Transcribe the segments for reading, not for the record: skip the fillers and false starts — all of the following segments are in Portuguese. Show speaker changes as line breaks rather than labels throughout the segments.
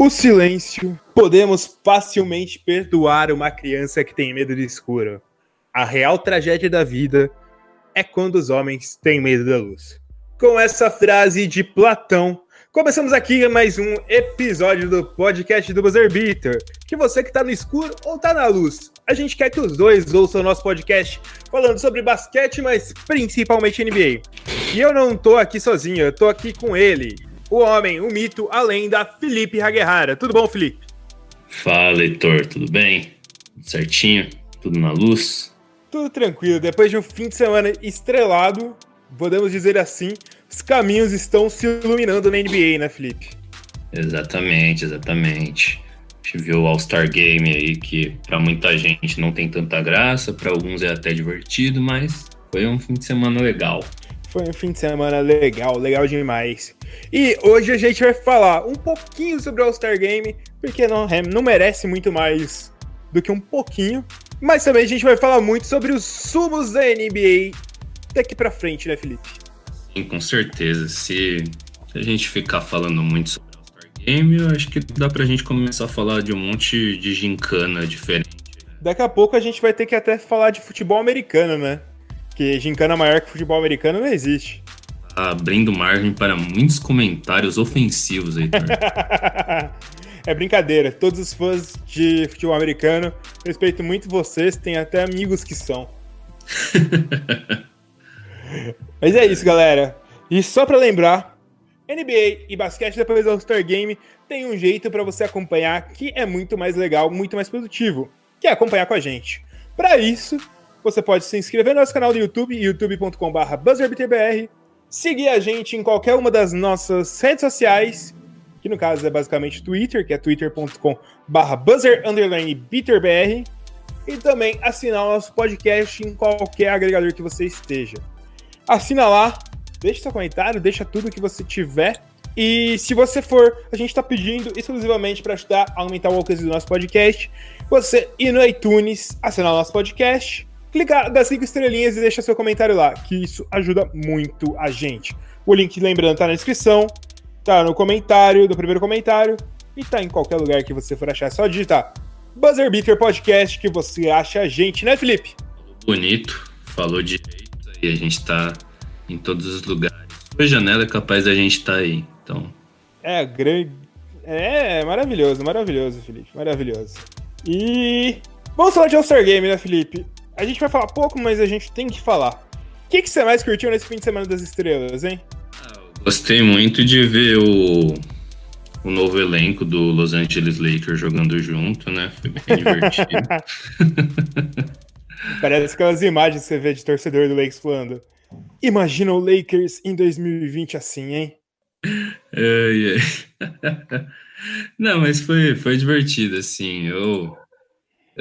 O silêncio. Podemos facilmente perdoar uma criança que tem medo do escuro. A real tragédia da vida é quando os homens têm medo da luz. Com essa frase de Platão, começamos aqui mais um episódio do podcast do Buzzer Beater. Que você que tá no escuro ou tá na luz, a gente quer que os dois ouçam o nosso podcast falando sobre basquete, mas principalmente NBA. E eu não tô aqui sozinho, eu tô aqui com ele, o homem, o mito, a lenda, Felipe Haguerrara. Tudo bom, Felipe?
Fala, Heitor, tudo bem? Tudo certinho? Tudo na luz?
Tudo tranquilo. Depois de um fim de semana estrelado, podemos dizer assim, os caminhos estão se iluminando na NBA, né, Felipe?
Exatamente. A gente viu o All-Star Game aí, que pra muita gente não tem tanta graça, pra alguns é até divertido, mas foi um fim de semana legal.
Foi um fim de semana legal demais. E hoje a gente vai falar um pouquinho sobre o All-Star Game, porque não merece muito mais do que um pouquinho. Mas também a gente vai falar muito sobre os sumos da NBA daqui pra frente, né, Felipe?
Sim, com certeza. Se a gente ficar falando muito sobre o All-Star Game, eu acho que dá pra gente começar a falar de um monte de gincana diferente.
Daqui a pouco a gente vai ter que até falar de futebol americano, né? Porque gincana maior que futebol americano não existe.
Tá abrindo margem para muitos comentários ofensivos, Heitor.
É brincadeira. Todos os fãs de futebol americano, respeito muito vocês, tem até amigos que são. Mas é isso, galera. E só pra lembrar, NBA e basquete depois do All-Star Game tem um jeito pra você acompanhar que é muito mais legal, muito mais produtivo, que é acompanhar com a gente. Pra isso, você pode se inscrever no nosso canal do YouTube, youtube.com/buzzerbeaterbr, seguir a gente em qualquer uma das nossas redes sociais, que no caso é basicamente Twitter, que é twitter.com/buzzer_beaterbr, e também assinar o nosso podcast em qualquer agregador que você esteja. Assina lá, deixa seu comentário, deixa tudo que você tiver. E se você for, a gente está pedindo exclusivamente para ajudar a aumentar o alcance do nosso podcast, você ir no iTunes, assinar o nosso podcast, clicar das 5 estrelinhas e deixar seu comentário lá, que isso ajuda muito a gente. O link, lembrando, tá na descrição, tá no comentário, do primeiro comentário, e tá em qualquer lugar que você for achar. É só digitar Buzzer Beater Podcast que você acha a gente, né, Felipe?
Bonito, falou direito, e a gente tá em todos os lugares. Sua janela é capaz da gente estar aí, então...
É, grande... É, maravilhoso, Felipe, maravilhoso. E... vamos falar de All-Star Game, né, Felipe? A gente vai falar pouco, mas a gente tem que falar. O que você mais curtiu nesse fim de semana das estrelas, hein?
Gostei muito de ver o novo elenco do Los Angeles Lakers jogando junto, né? Foi bem divertido.
Parece aquelas imagens que você vê de torcedor do Lakers falando: imagina o Lakers em 2020 assim, hein?
Não, mas foi divertido, assim.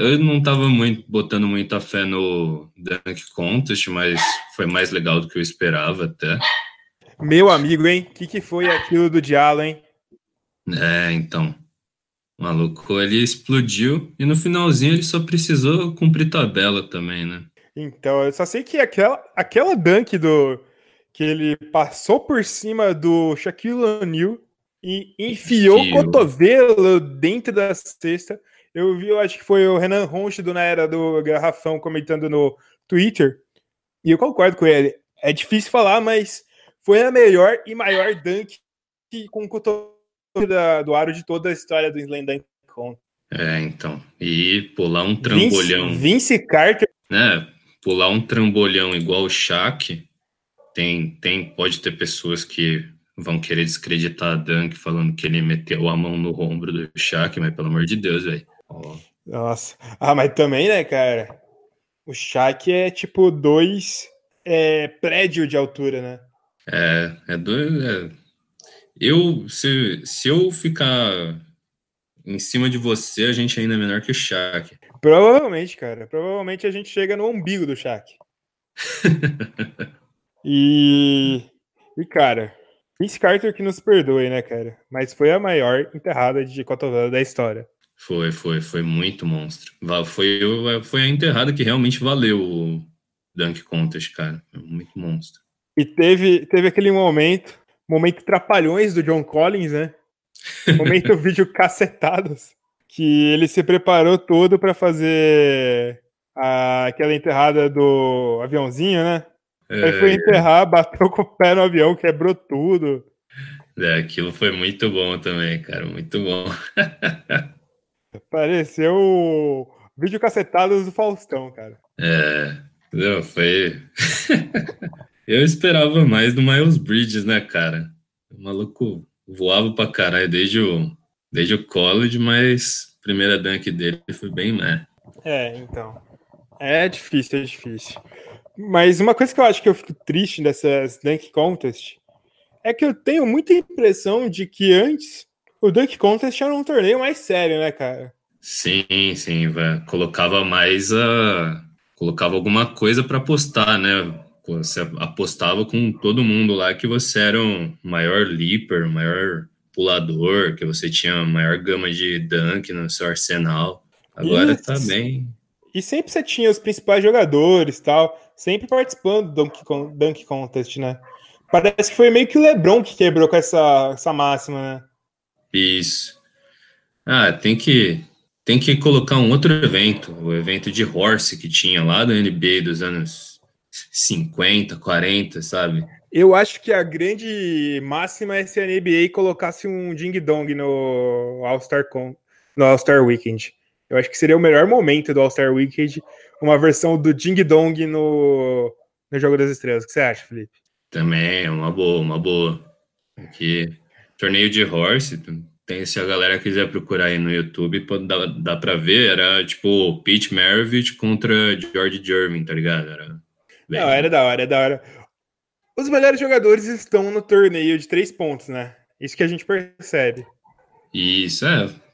Eu não tava botando muita fé no Dunk Contest, mas foi mais legal do que eu esperava até.
Meu amigo, hein? O que foi aquilo do Diallo, hein?
Então, o maluco, ele explodiu e no finalzinho ele só precisou cumprir tabela também, né?
Então, eu só sei que aquela dunk que ele passou por cima do Shaquille O'Neal e enfiou o cotovelo dentro da cesta. Eu acho que foi o Renan Ronchido na era do Garrafão comentando no Twitter, e eu concordo com ele. É difícil falar, mas foi a melhor e maior dunk com o cotovelo do aro de toda a história do Slam Dunk Contest.
Então. E pular um trambolhão.
Vince Carter.
Né? Pular um trambolhão igual o Shaq, pode ter pessoas que vão querer descreditar a dunk falando que ele meteu a mão no ombro do Shaq, mas pelo amor de Deus, velho.
Nossa. Mas também, né, cara? O Shaq é tipo 2 prédios de altura, né?
Se eu ficar em cima de você, a gente ainda é menor que o Shaq.
Provavelmente, cara. Provavelmente a gente chega no umbigo do Shaq. E, cara, Vince Carter que nos perdoe, né, cara? Mas foi a maior enterrada de cotovelo da história.
Foi muito monstro. Foi a enterrada que realmente valeu o Dunk Contest, cara. Muito monstro.
E teve aquele momento Trapalhões do John Collins, né? Momento vídeo cacetados. Que ele se preparou todo pra fazer aquela enterrada do aviãozinho, né? Aí foi enterrar, bateu com o pé no avião, quebrou tudo.
Aquilo foi muito bom também, cara, muito bom.
Pareceu vídeo cacetados do Faustão, cara.
Não, foi. Eu esperava mais do Miles Bridges, né, cara? O maluco voava pra caralho desde o college, mas a primeira dunk dele foi bem, né?
Então. É difícil, é difícil. Mas uma coisa que eu acho que eu fico triste dessas Dunk Contest é que eu tenho muita impressão de que antes o Dunk Contest era um torneio mais sério, né, cara?
Sim, sim, velho. Colocava alguma coisa pra apostar, né? Você apostava com todo mundo lá que você era um maior leaper, um maior pulador, que você tinha a maior gama de dunk no seu arsenal.
E,
Agora tá bem.
e sempre você tinha os principais jogadores tal, sempre participando do Dunk Contest, né? Parece que foi meio que o LeBron que quebrou com essa máxima, né?
Isso. Ah, tem que colocar um outro evento, o evento de Horse que tinha lá da NBA dos anos 50, 40, sabe?
Eu acho que a grande máxima é se a NBA colocasse um Ding Dong no All-Star Weekend. Eu acho que seria o melhor momento do All-Star Weekend, uma versão do Ding Dong no Jogo das Estrelas. O que você acha, Felipe?
Também é uma boa, uma boa. Aqui, torneio de Horse, tem, se a galera quiser procurar aí no YouTube, dá pra ver, era tipo Pete Maravich contra George Gervin, tá ligado? Era
Não,
bem.
era da hora, é da hora. Os melhores jogadores estão no torneio de 3 pontos, né? Isso que a gente percebe.
Isso,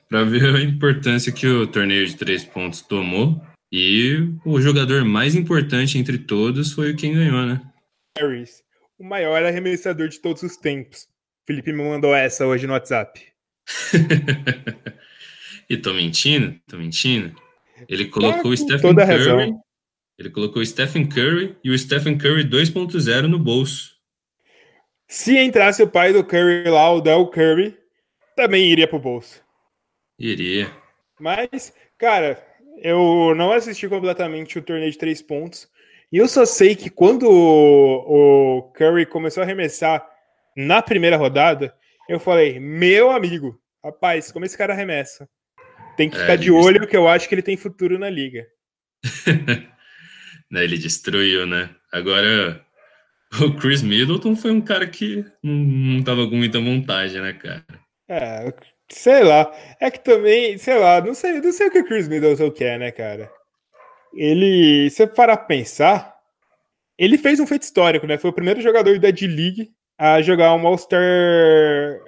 pra ver a importância que o torneio de 3 pontos tomou. E o jogador mais importante entre todos foi quem ganhou, né?
Harris, o maior arremessador de todos os tempos. O Felipe me mandou essa hoje no WhatsApp.
E tô mentindo? Tô mentindo? Ele
Tá
colocou o
com
Stephen
toda a
Curry.
razão.
Ele colocou o Stephen Curry e o Stephen Curry 2.0 no bolso.
Se entrasse o pai do Curry lá, o Del Curry, também iria pro bolso.
Iria.
Mas, cara, eu não assisti completamente o torneio de 3 pontos. E eu só sei que quando o Curry começou a arremessar na primeira rodada, eu falei, meu amigo, rapaz, como esse cara arremessa? Tem que ficar
Ele
de olho, que eu acho que ele tem futuro na liga.
Né, ele destruiu, né? Agora, o Chris Middleton foi um cara que não tava com muita vontade, né, cara?
É, sei lá. É que também, sei lá, não sei o que o Chris Middleton quer, né, cara? Ele, se você parar pra pensar, ele fez um feito histórico, né? Foi o primeiro jogador da D-League a jogar um All-Star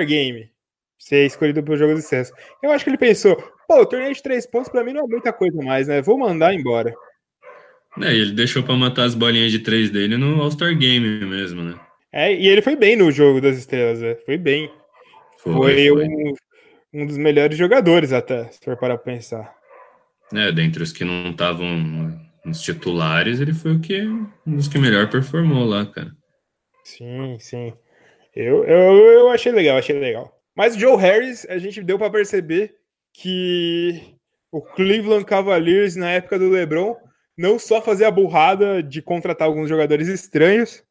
Game. Ser escolhido pelo jogo de sucesso. Eu acho que ele pensou, pô, o torneio de 3 pontos pra mim não é muita coisa mais, né? Vou mandar embora.
Ele deixou pra matar as bolinhas de três dele no All-Star Game mesmo, né?
E ele foi bem no jogo das estrelas, né? Foi bem.
Foi,
Foi
foi.
um dos melhores jogadores até, se for parar pra pensar.
Dentre os que não estavam nos titulares, ele foi um dos que melhor performou lá, cara.
Sim, sim. Eu achei legal, achei legal. Mas o Joe Harris, a gente deu para perceber que o Cleveland Cavaliers, na época do LeBron, não só fazia a burrada de contratar alguns jogadores estranhos,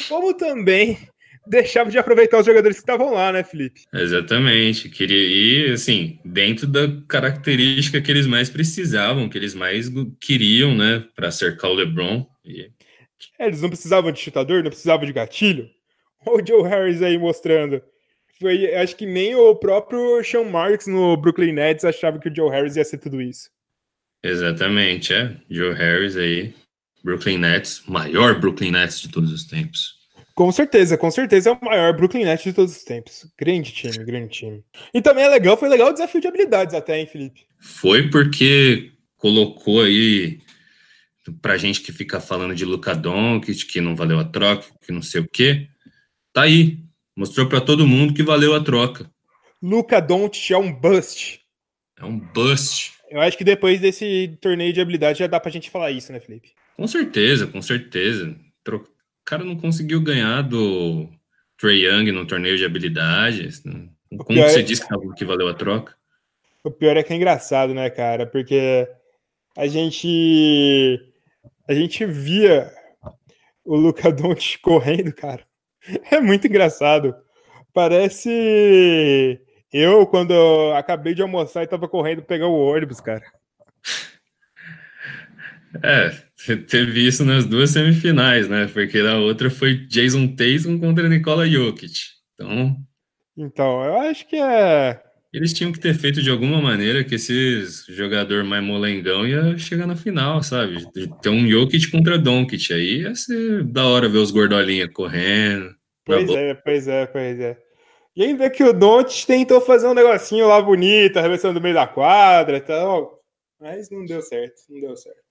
como também deixava de aproveitar os jogadores que estavam lá, né, Felipe?
Exatamente. Queria ir, assim, dentro da característica que eles mais precisavam, que eles mais queriam, né, para cercar o LeBron.
Eles não precisavam de chutador, não precisavam de gatilho. Olha o Joe Harris aí mostrando. Acho que nem o próprio Sean Marks no Brooklyn Nets achava que o Joe Harris ia ser tudo isso.
Exatamente, Joe Harris aí, Brooklyn Nets, maior Brooklyn Nets de todos os tempos.
Com certeza é o maior Brooklyn Nets de todos os tempos. Grande time, grande time. E também foi legal o desafio de habilidades até, hein, Felipe?
Foi porque colocou aí, pra gente que fica falando de Luka Doncic, que não valeu a troca, que não sei o quê, tá aí, mostrou pra todo mundo que valeu a troca.
Luka Doncic é um bust.
É um bust.
Eu acho que depois desse torneio de habilidade já dá pra gente falar isso, né, Felipe?
Com certeza, com certeza. O cara não conseguiu ganhar do Trae Young no torneio de habilidades. Como que você disse que valeu a troca?
O pior é que é engraçado, né, cara? Porque a gente via o Luka Doncic correndo, cara. É muito engraçado. Parece eu quando eu acabei de almoçar e tava correndo pegar o ônibus, cara.
Teve isso nas duas semifinais, né? Porque a outra foi Jason Tatum contra Nikola Jokic. Então,
Então, eu acho que é.
eles tinham que ter feito de alguma maneira que esse jogador mais molengão ia chegar na final, sabe? Ter um Jokic contra Doncic. Aí ia ser da hora ver os gordolinha correndo. Na
Pois
boa.
é, pois é, pois é. E ainda que o Doncic tentou fazer um negocinho lá bonito, arremessando no meio da quadra e tal. Mas não deu certo, não deu certo.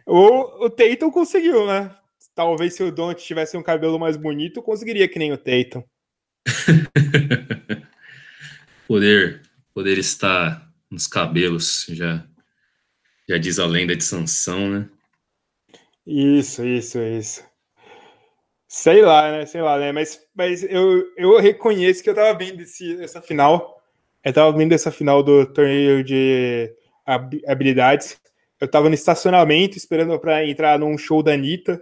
O Tatum conseguiu, né? Talvez se o Doncic tivesse um cabelo mais bonito, conseguiria que nem o Tatum.
Poder estar nos cabelos, já diz a lenda de Sansão, né?
Isso. Sei lá, né? Sei lá, né? Mas eu reconheço que eu tava vendo essa final. Eu tava vendo essa final do torneio de habilidades. Eu tava no estacionamento esperando pra entrar num show da Anitta.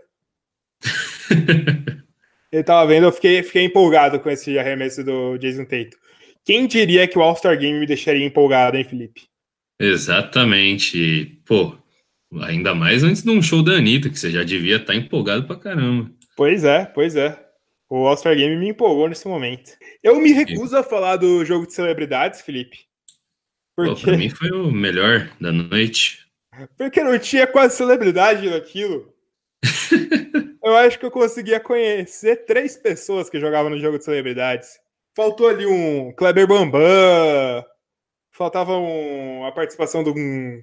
Eu tava vendo, eu fiquei empolgado com esse arremesso do Jason Tatum. Quem diria que o All-Star Game me deixaria empolgado, hein, Felipe?
Exatamente. Pô, ainda mais antes de um show da Anitta, que você já devia estar empolgado pra caramba.
Pois é. O All-Star Game me empolgou nesse momento. Eu me
E,
recuso a falar do jogo de celebridades, Felipe,
pô, pra mim
porque,
foi o melhor da noite.
porque não tinha quase celebridade naquilo. Eu acho que eu conseguia conhecer 3 pessoas que jogavam no jogo de celebridades. Faltou ali um Kleber Bambam, faltava a participação de um,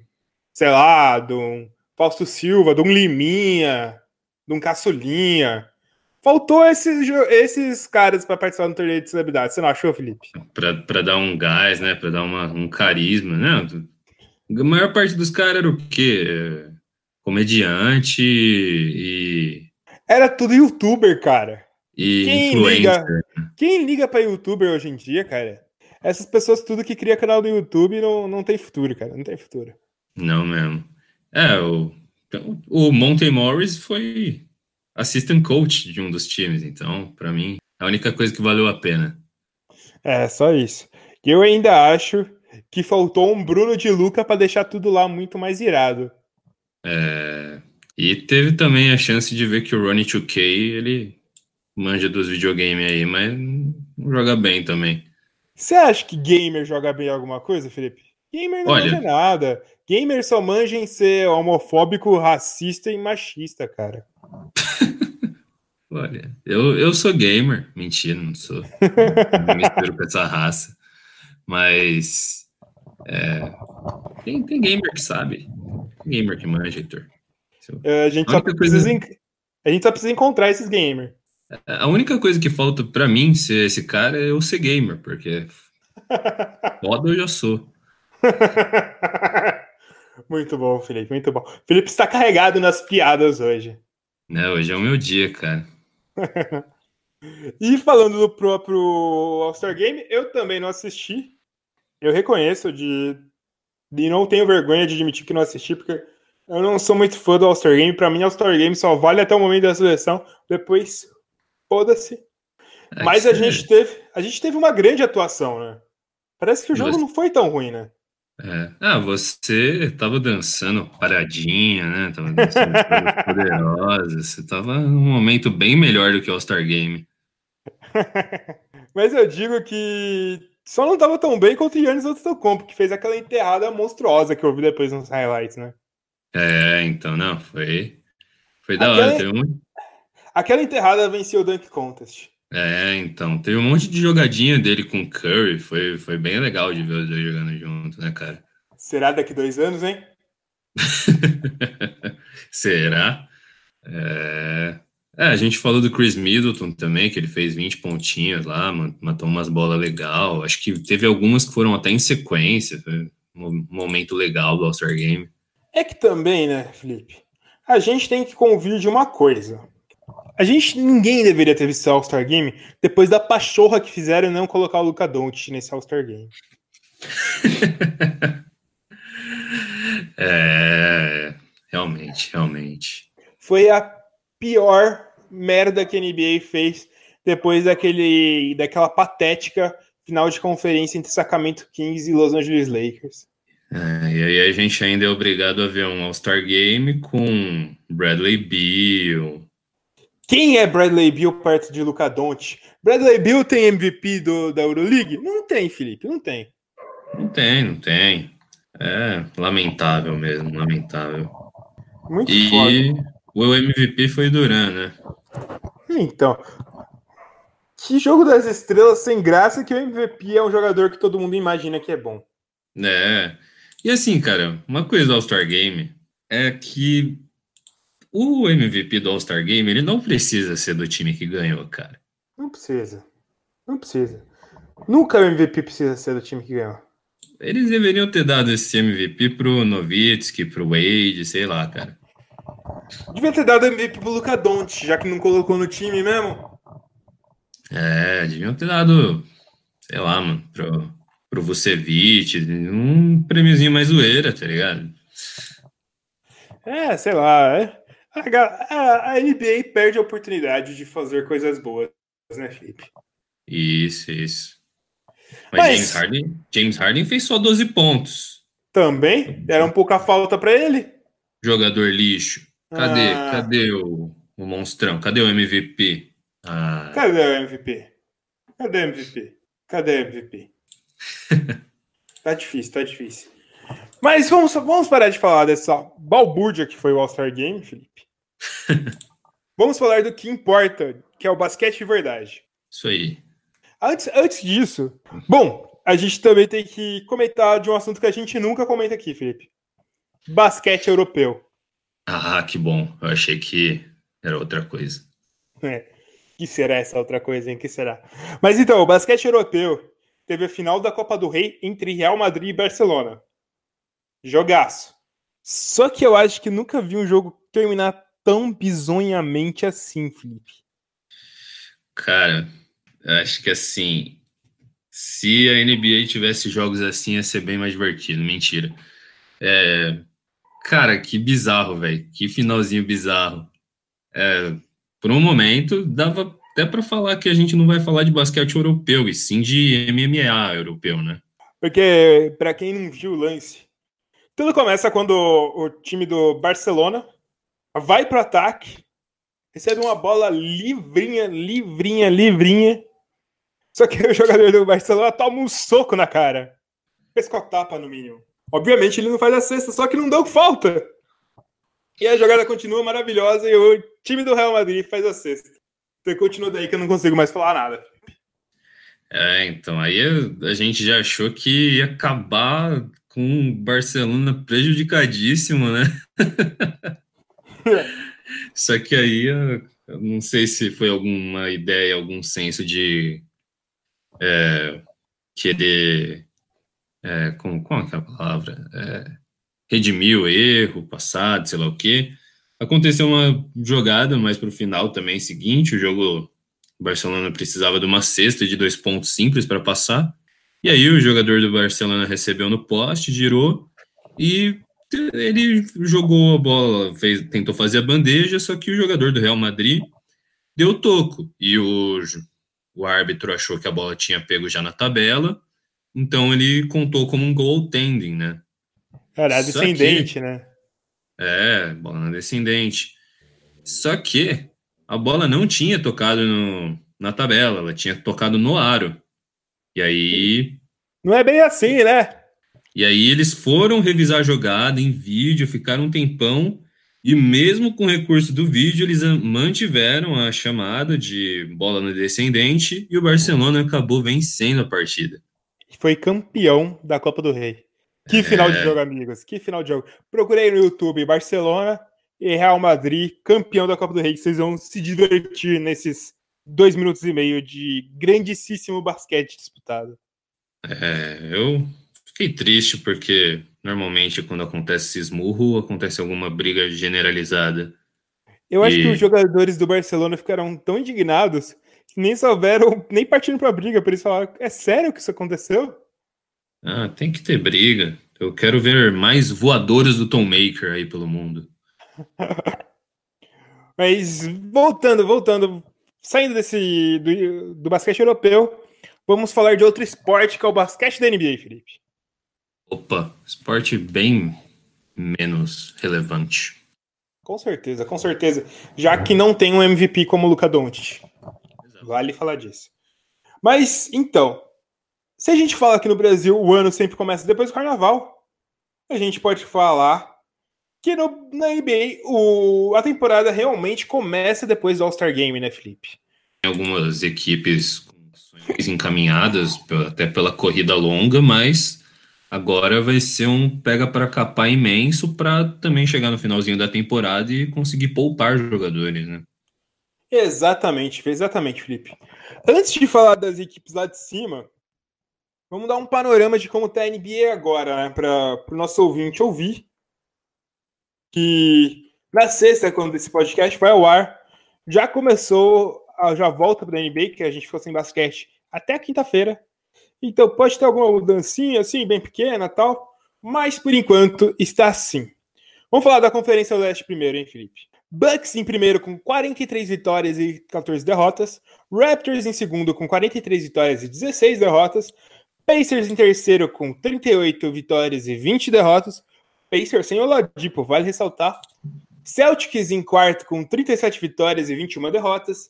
sei lá, de um Fausto Silva, de um Liminha, de um Caçulinha. Faltou esses caras para participar do torneio de celebridades. Você não achou, Felipe?
Pra dar um gás, né? Pra dar um carisma, né? A maior parte dos caras era o quê? Comediante
Era tudo youtuber, cara.
e
Quem liga?
influencer.
Quem liga para youtuber hoje em dia, cara? Essas pessoas tudo que cria canal do YouTube não tem futuro, cara. Não tem futuro.
Não mesmo. É, o Monte Morris foi assistant coach de um dos times, então, pra mim, é a única coisa que valeu a pena.
É, só isso. Eu ainda acho que faltou um Bruno de Luca para deixar tudo lá muito mais irado.
E teve também a chance de ver que o Ronnie 2K, ele manja dos videogames aí, mas não joga bem também.
Você acha que gamer joga bem alguma coisa, Felipe? Gamer não
Olha,
manja nada. Gamer só manja em ser homofóbico, racista e machista, cara.
eu sou gamer. Mentira, não sou. Não me misturo com essa raça. Mas tem gamer que sabe. Tem gamer que manja, Heitor.
A gente
A
só
única coisa,
precisa, a gente só precisa encontrar esses gamers.
a única coisa que falta pra mim ser esse cara é eu ser gamer, porque foda eu já sou.
Muito bom, Felipe, muito bom. Felipe está carregado nas piadas hoje.
Né? Hoje é o meu dia, cara.
E falando do próprio All-Star Game, eu também não assisti. Eu reconheço e não tenho vergonha de admitir que não assisti, porque eu não sou muito fã do All-Star Game. Pra mim, All-Star Game só vale até o momento da seleção. Depois, foda-se.
É que
Mas a gente teve uma grande atuação, né? Parece que o jogo
você,
não foi tão ruim, né?
você tava dançando paradinha, né? Tava dançando todas poderosas. Você tava num momento bem melhor do que o All-Star Game.
Mas eu digo que só não tava tão bem contra o Giannis Antetokounmpo, que fez aquela enterrada monstruosa que eu vi depois nos highlights, né?
Então, não, foi da hora.
Aquela, aquela enterrada venceu o Dunk Contest.
Então, teve um monte de jogadinha dele com o Curry. Foi bem legal de ver os dois jogando junto, né, cara?
Será daqui 2 anos, hein?
Será? A gente falou do Chris Middleton também, que ele fez 20 pontinhos lá, matou umas bolas legal. Acho que teve algumas que foram até em sequência. Foi um momento legal do All-Star Game.
É que também, né, Felipe? A gente tem que convir de uma coisa. Ninguém deveria ter visto o All-Star Game depois da pachorra que fizeram e não colocar o Luka Doncic nesse All-Star Game.
Realmente.
Foi a pior merda que a NBA fez depois daquela patética final de conferência entre Sacramento Kings e Los Angeles Lakers.
E aí a gente ainda é obrigado a ver um All-Star Game com Bradley Beal.
Quem é Bradley Beal perto de Luka Doncic? Bradley Beal tem MVP da Euroleague? Não tem, Felipe, não tem.
Não tem. É lamentável mesmo, lamentável.
Muito
E
foda.
o MVP foi Duran, né?
Então, que jogo das estrelas sem graça que o MVP é um jogador que todo mundo imagina que é bom.
E assim, cara, uma coisa do All-Star Game é que o MVP do All-Star Game, ele não precisa ser do time que ganhou, cara.
Não precisa. Nunca o MVP precisa ser do time que ganhou.
Eles deveriam ter dado esse MVP pro Nowitzki, pro Wade, sei lá, cara.
Devia ter dado MVP pro Luka Doncic, já que não colocou no time mesmo.
Deviam ter dado, sei lá, mano, pro Vucevic, um prêmiozinho mais zoeira, tá ligado?
Sei lá. A NBA perde a oportunidade de fazer coisas boas, né, Felipe?
Isso. Mas James Harden fez só 12 pontos.
Também? Era um pouca falta pra ele?
Jogador lixo. Cadê o monstrão? Cadê o MVP?
Cadê o MVP? Cadê o MVP? Tá difícil. Mas vamos parar de falar dessa balbúrdia que foi o All-Star Game, Felipe. Vamos falar do que importa, que é o basquete de verdade.
Isso aí.
Antes disso, a gente também tem que comentar de um assunto que a gente nunca comenta aqui, Felipe. Basquete europeu.
Que bom. Eu achei que era outra coisa.
Que será essa outra coisa, hein? Que será? Mas então, o basquete europeu teve a final da Copa do Rei entre Real Madrid e Barcelona. Jogaço. Só que eu acho que nunca vi um jogo terminar tão bizonhamente assim, Felipe.
Cara, acho que assim, se a NBA tivesse jogos assim, ia ser bem mais divertido. Mentira. Cara, que bizarro, velho. Que finalzinho bizarro. Por um momento, dava até pra falar que a gente não vai falar de basquete europeu, e sim de MMA europeu, né?
Porque, pra quem não viu o lance, tudo começa quando o time do Barcelona vai pro ataque, recebe uma bola livrinha. Só que o jogador do Barcelona toma um soco na cara. Pescotapa, no mínimo. Obviamente ele não faz a cesta, só que não deu falta. E a jogada continua maravilhosa e o time do Real Madrid faz a cesta. Então continua daí que eu não consigo mais falar nada.
Então, aí a gente já achou que ia acabar com o Barcelona prejudicadíssimo, né? Só que aí, eu não sei se foi alguma ideia, algum senso de querer, qual é a palavra? Redimir o erro passado, sei lá o quê. Aconteceu uma jogada mais para o final também, seguinte, o Barcelona precisava de uma cesta de 2 pontos simples para passar, e aí o jogador do Barcelona recebeu no poste, girou, e ele jogou a bola, tentou fazer a bandeja, só que o jogador do Real Madrid deu toco, e o árbitro achou que a bola tinha pego já na tabela, então ele contou como um goaltending, né?
Cara,
Só que
descendente, né?
bola na descendente. Só que a bola não tinha tocado na tabela, ela tinha tocado no aro. E aí,
Não é bem assim, né?
eles foram revisar a jogada em vídeo, ficaram um tempão, e mesmo com o recurso do vídeo, eles mantiveram a chamada de bola na descendente e o Barcelona acabou vencendo a partida.
Foi campeão da Copa do Rei. Que final de jogo, amigos. Que final de jogo. Procurei no YouTube Barcelona e Real Madrid, campeão da Copa do Rei. Vocês vão se divertir nesses 2 minutos e meio de grandíssimo basquete disputado.
Eu fiquei triste porque normalmente quando acontece esse esmurro, acontece alguma briga generalizada.
Eu acho que os
E
jogadores do Barcelona ficaram tão indignados que nem souberam, nem partindo pra briga, por isso falaram, é sério que isso aconteceu?
tem que ter briga. Eu quero ver mais voadores do Tom Maker aí pelo mundo.
Mas voltando, saindo do basquete europeu, vamos falar de outro esporte que é o basquete da NBA, Felipe.
Opa, esporte bem menos relevante.
Com certeza, com certeza. Já que não tem um MVP como o Luka Doncic.
Exato.
Vale falar disso. Mas, então, se a gente fala aqui no Brasil, o ano sempre começa depois do Carnaval, a gente pode falar que na NBA a temporada realmente começa depois do All-Star Game, né, Felipe?
Tem algumas equipes com sonhos encaminhadas até pela corrida longa, mas agora vai ser um pega para capar imenso para também chegar no finalzinho da temporada e conseguir poupar jogadores, né?
Exatamente, Felipe. Antes de falar das equipes lá de cima, vamos dar um panorama de como está a NBA agora, né, para o nosso ouvinte ouvir. Que na sexta, quando esse podcast vai ao ar, já começou já volta para a NBA, que a gente ficou sem basquete até quinta-feira. Então pode ter alguma mudancinha assim, bem pequena tal, mas por enquanto está assim. Vamos falar da Conferência Leste primeiro, hein, Felipe? Bucks em primeiro com 43 vitórias e 14 derrotas. Raptors em segundo com 43 vitórias e 16 derrotas. Pacers em terceiro com 38 vitórias e 20 derrotas. Pacers sem Oladipo, vale ressaltar. Celtics em quarto com 37 vitórias e 21 derrotas.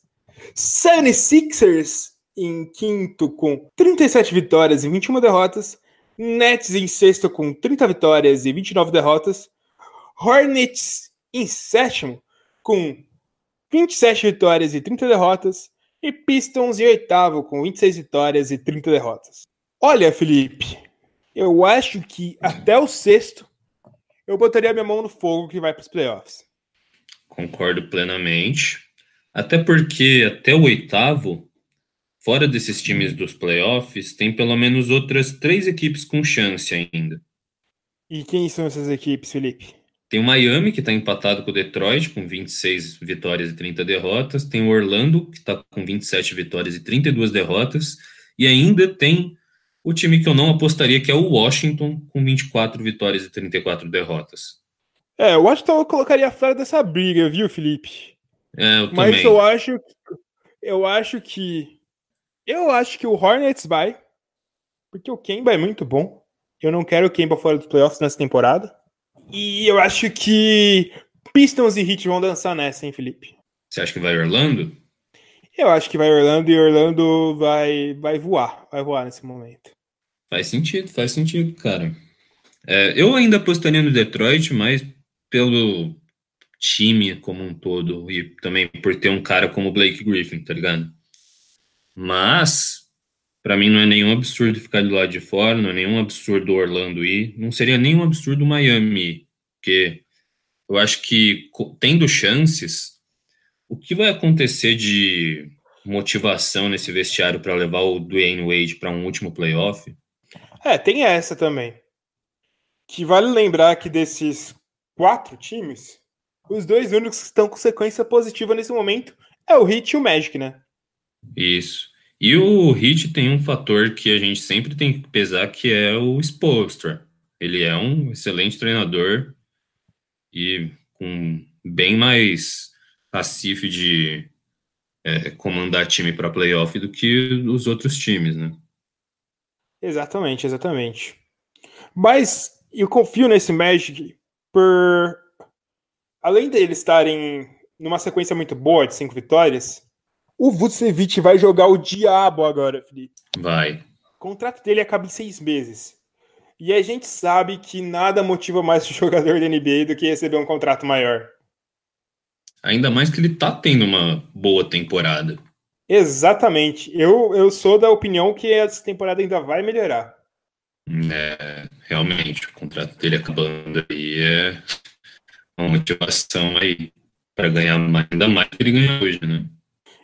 76ers em quinto com 37 vitórias e 21 derrotas. Nets em sexto com 30 vitórias e 29 derrotas. Hornets em sétimo com 27 vitórias e 30 derrotas. E Pistons em oitavo com 26 vitórias e 30 derrotas. Olha, Felipe, eu acho que até o sexto eu botaria minha mão no fogo que vai para os playoffs.
Concordo plenamente. Até porque até o oitavo, fora desses times dos playoffs, tem pelo menos outras 3 equipes com chance ainda.
E quem são essas equipes, Felipe?
Tem o Miami, que está empatado com o Detroit, com 26 vitórias e 30 derrotas. Tem o Orlando, que está com 27 vitórias e 32 derrotas. E ainda tem o time que eu não apostaria, que é o Washington, com 24 vitórias e 34 derrotas.
Eu acho que eu colocaria fora dessa briga, viu, Felipe?
Eu
Mas
também.
eu acho que o Hornets vai, porque o Kemba é muito bom. Eu não quero o Kemba fora dos playoffs nessa temporada. E eu acho que Pistons e Heat vão dançar nessa, hein, Felipe?
Você acha que vai Orlando?
Eu acho que vai Orlando e Orlando vai voar nesse momento.
Faz sentido, cara. Eu ainda apostaria no Detroit, mas pelo time como um todo e também por ter um cara como o Blake Griffin, tá ligado? Mas, pra mim, não é nenhum absurdo ficar do lado de fora, não é nenhum absurdo Orlando ir, não seria nenhum absurdo Miami ir, porque eu acho que tendo chances, o que vai acontecer de motivação nesse vestiário para levar o Dwayne Wade para um último playoff?
Tem essa também. Que vale lembrar que desses 4 times, os 2 únicos que estão com sequência positiva nesse momento é o Heat e o Magic, né?
Isso. E o Heat tem um fator que a gente sempre tem que pesar, que é o Spoelstra. Ele é um excelente treinador e com bem mais cacife de comandar time para playoff do que os outros times, né?
Exatamente. Mas eu confio nesse Magic por além deles estarem numa sequência muito boa de 5 vitórias, o Vucevic vai jogar o diabo agora, Felipe.
Vai.
O contrato dele acaba em 6 meses. E a gente sabe que nada motiva mais o jogador da NBA do que receber um contrato maior.
Ainda mais que ele tá tendo uma boa temporada.
Exatamente. Eu sou da opinião que essa temporada ainda vai melhorar.
Realmente, o contrato dele acabando aí é uma motivação aí para ganhar ainda mais que ele ganha hoje, né?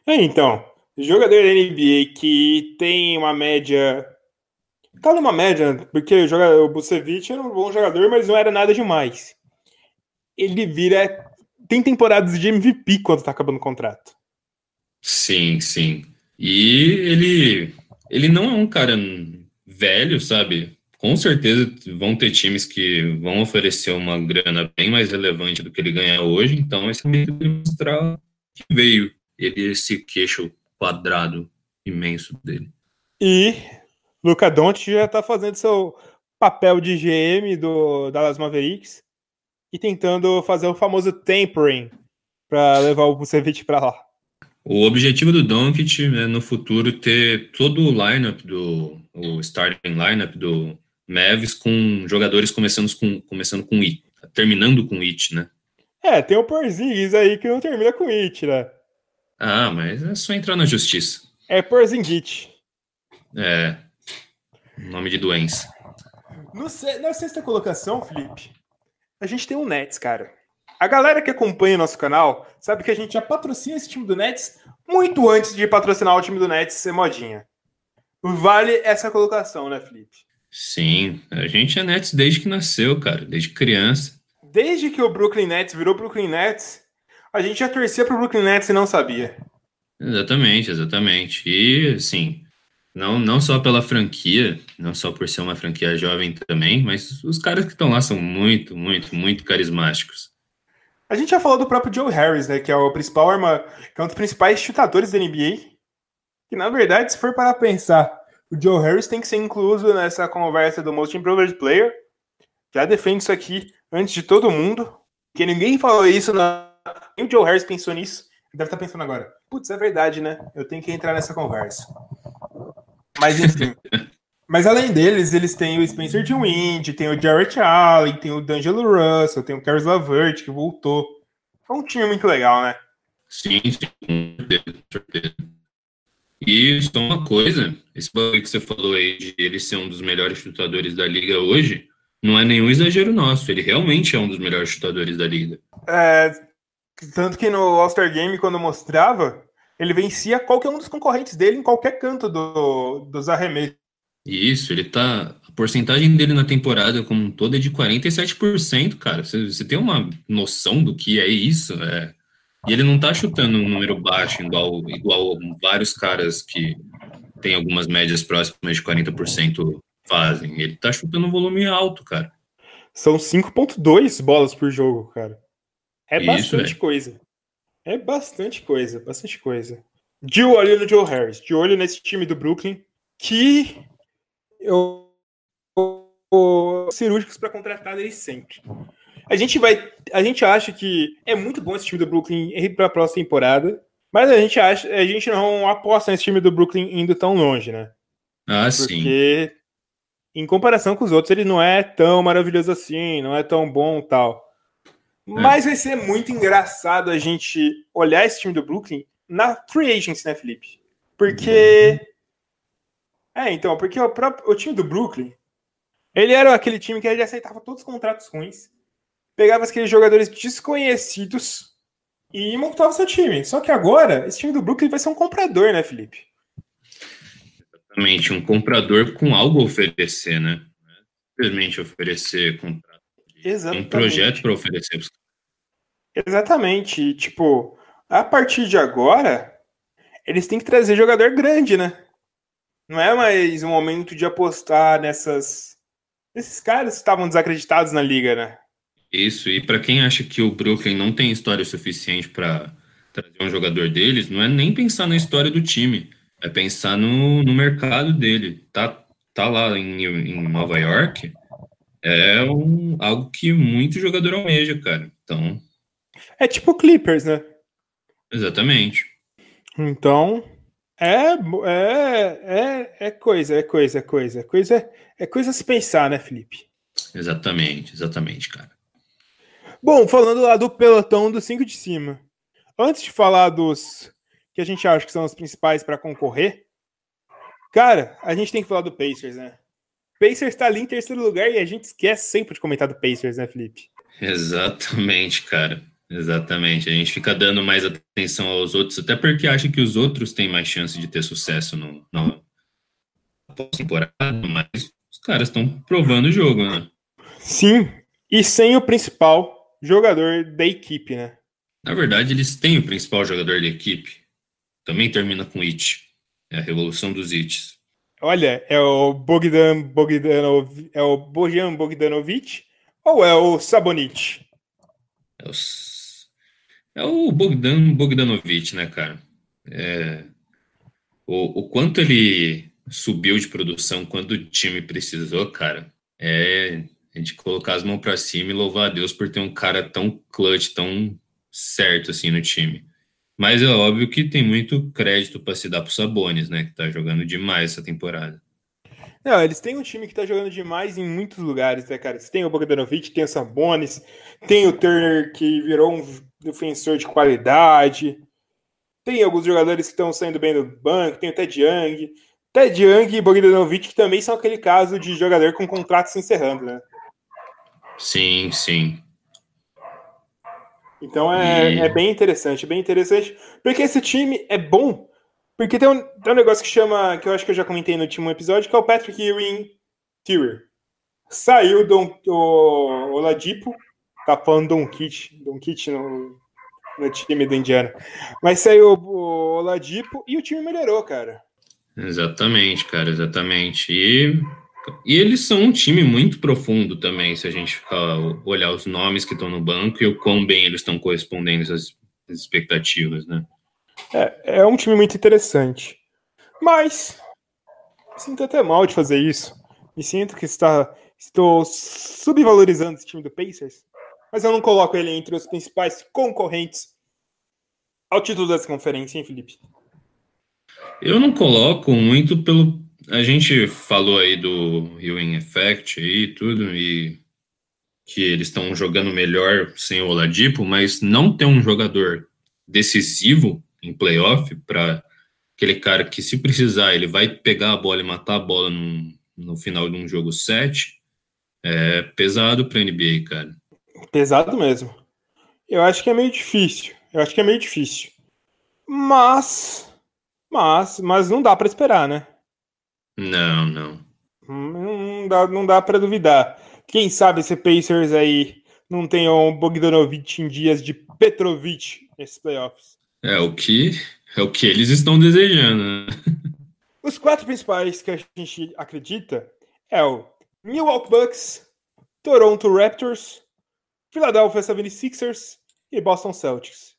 Então, jogador da NBA que tem uma média. Tá numa média, porque o Vucevic era um bom jogador, mas não era nada demais. Ele vira tem temporadas de MVP quando tá acabando o contrato.
Sim, sim. E ele não é um cara velho, sabe? Com certeza vão ter times que vão oferecer uma grana bem mais relevante do que ele ganha hoje, então esse é meio que mostrar que veio ele esse queixo quadrado imenso dele.
E Luka Doncic já tá fazendo seu papel de GM do Dallas Mavericks e tentando fazer o famoso tampering para levar o Vucevic para lá.
O objetivo do Doncic é no futuro ter todo o lineup o starting lineup do Mavs com jogadores começando com it, terminando com it, né?
Tem o Porzingis aí que não termina com it, né?
Ah, mas é só entrar na justiça.
É Porzingis.
É, nome de doença.
Na sexta colocação, Felipe, a gente tem o Nets, cara. A galera que acompanha o nosso canal sabe que a gente já patrocina esse time do Nets muito antes de patrocinar o time do Nets ser modinha. Vale essa colocação, né, Felipe?
Sim, a gente é Nets desde que nasceu, cara, desde criança.
Desde que o Brooklyn Nets virou Brooklyn Nets, a gente já torcia pro Brooklyn Nets e não sabia.
Exatamente, exatamente. E, assim, não só pela franquia, não só por ser uma franquia jovem também, mas os caras que estão lá são muito, muito, muito carismáticos.
A gente já falou do próprio Joe Harris, né, que é o principal que é um dos principais chutadores da NBA. Que, na verdade, se for para pensar, o Joe Harris tem que ser incluso nessa conversa do Most Improved Player. Já defendo isso aqui antes de todo mundo, que ninguém falou isso, nem o Joe Harris pensou nisso. Deve estar pensando agora, putz, é verdade, né? Eu tenho que entrar nessa conversa. Mas, enfim. Mas além deles, eles têm o Spencer Dinwiddie, tem o Jarrett Allen, tem o D'Angelo Russell, tem o Caris LeVert, que voltou. É um time muito legal, né?
Sim, sim, com certeza. E só uma coisa, esse bagulho que você falou aí de ele ser um dos melhores chutadores da liga hoje, não é nenhum exagero nosso, ele realmente é um dos melhores chutadores da liga.
Tanto que no All-Star Game, quando mostrava, ele vencia qualquer um dos concorrentes dele em qualquer canto dos arremessos.
Isso, a porcentagem dele na temporada como um todo é de 47%, cara. Você tem uma noção do que é isso? E ele não tá chutando um número baixo, igual vários caras que têm algumas médias próximas de 40% fazem. Ele tá chutando um volume alto, cara.
São 5,2 bolas por jogo, cara. É
Isso,
bastante coisa. É bastante coisa, bastante coisa. De olho no Joe Harris, de olho nesse time do Brooklyn, que eu cirúrgicos para contratar eles sempre. A gente acha que é muito bom esse time do Brooklyn ir para a próxima temporada, mas a gente não aposta nesse time do Brooklyn indo tão longe, né?
Ah, sim.
Porque em comparação com os outros, ele não é tão maravilhoso assim, não é tão bom, tal. Mas vai ser muito engraçado a gente olhar esse time do Brooklyn na free agency, né, Felipe? Porque porque o time do Brooklyn, ele era aquele time que ele aceitava todos os contratos ruins, pegava aqueles jogadores desconhecidos e montava seu time. Só que agora, esse time do Brooklyn vai ser um comprador, né, Felipe?
Exatamente, um comprador com algo a oferecer, né? Simplesmente oferecer contrato.
Exatamente.
Um projeto para oferecer.
Exatamente. Tipo, a partir de agora, eles têm que trazer jogador grande, né? Não é mais um momento de apostar nesses caras que estavam desacreditados na liga, né?
Isso, e para quem acha que o Brooklyn não tem história suficiente para trazer um jogador deles, não é nem pensar na história do time, é pensar no mercado dele. Tá lá em Nova York, algo que muito jogador almeja, cara. Então.
É tipo o Clippers, né?
Exatamente.
Então, é coisa a se pensar, né, Felipe?
Exatamente, cara.
Bom, falando lá do pelotão dos 5 de cima. Antes de falar dos que a gente acha que são os principais para concorrer, cara, a gente tem que falar do Pacers, né? Pacers tá ali em terceiro lugar e a gente esquece sempre de comentar do Pacers, né, Felipe?
Exatamente, cara. Exatamente. A gente fica dando mais atenção aos outros, até porque acha que os outros têm mais chance de ter sucesso na temporada, mas os caras estão provando o jogo, né?
Sim, e sem o principal jogador da equipe, né?
Na verdade, eles têm o principal jogador da equipe. Também termina com It. É a revolução dos Its.
Olha, é o é o Bojan Bogdanovic ou é o Sabonich?
É o, é o Bogdan Bogdanovic, né, cara? É, o quanto ele subiu de produção quando o time precisou, cara, é a gente colocar as mãos pra cima e louvar a Deus por ter um cara tão clutch, tão certo assim no time. Mas é óbvio que tem muito crédito para se dar pro Sabonis, né, que tá jogando demais essa temporada.
Não, eles têm um time que tá jogando demais em muitos lugares, né, cara? Você tem o Bogdanovic, tem o Sabonis, tem o Turner que virou um defensor de qualidade, tem alguns jogadores que estão saindo bem do banco, tem o Ted Young. Ted Young e Bogdanovic também são aquele caso de jogador com contrato se encerrando, né?
Sim, sim.
Então é
E
bem interessante, porque esse time é bom, porque tem um negócio que chama, que eu acho que eu já comentei no último episódio, que é o Patrick Ewing Theory. Saiu o Oladipo, tá falando Don Kit no time do Indiana, mas saiu o Oladipo e o time melhorou, cara.
exatamente, cara, exatamente. E eles são um time muito profundo também, se a gente ficar, olhar os nomes que estão no banco e o quão bem eles estão correspondendo às expectativas, né?
É um time muito interessante. Mas me sinto até mal de fazer isso. Me sinto que estou subvalorizando esse time do Pacers. Mas eu não coloco ele entre os principais concorrentes ao título dessa conferência, hein, Felipe?
Eu não coloco muito pelo. A gente falou aí do Ewing Effect aí e tudo, e que eles estão jogando melhor sem o Oladipo, mas não ter um jogador decisivo em playoff para aquele cara que, se precisar, ele vai pegar a bola e matar a bola no final de um jogo 7, é pesado para NBA, cara.
Pesado mesmo. Eu acho que é meio difícil. Eu acho que é meio difícil. Mas, mas não dá pra esperar, né?
Não, não.
Não dá para duvidar. Quem sabe esse Pacers aí não tem um Bogdanovic em dias de Petrovic nesses playoffs.
É o que é o que eles estão desejando, né?
Os quatro principais que a gente acredita é o Milwaukee Bucks, Toronto Raptors, Philadelphia 76ers e Boston Celtics.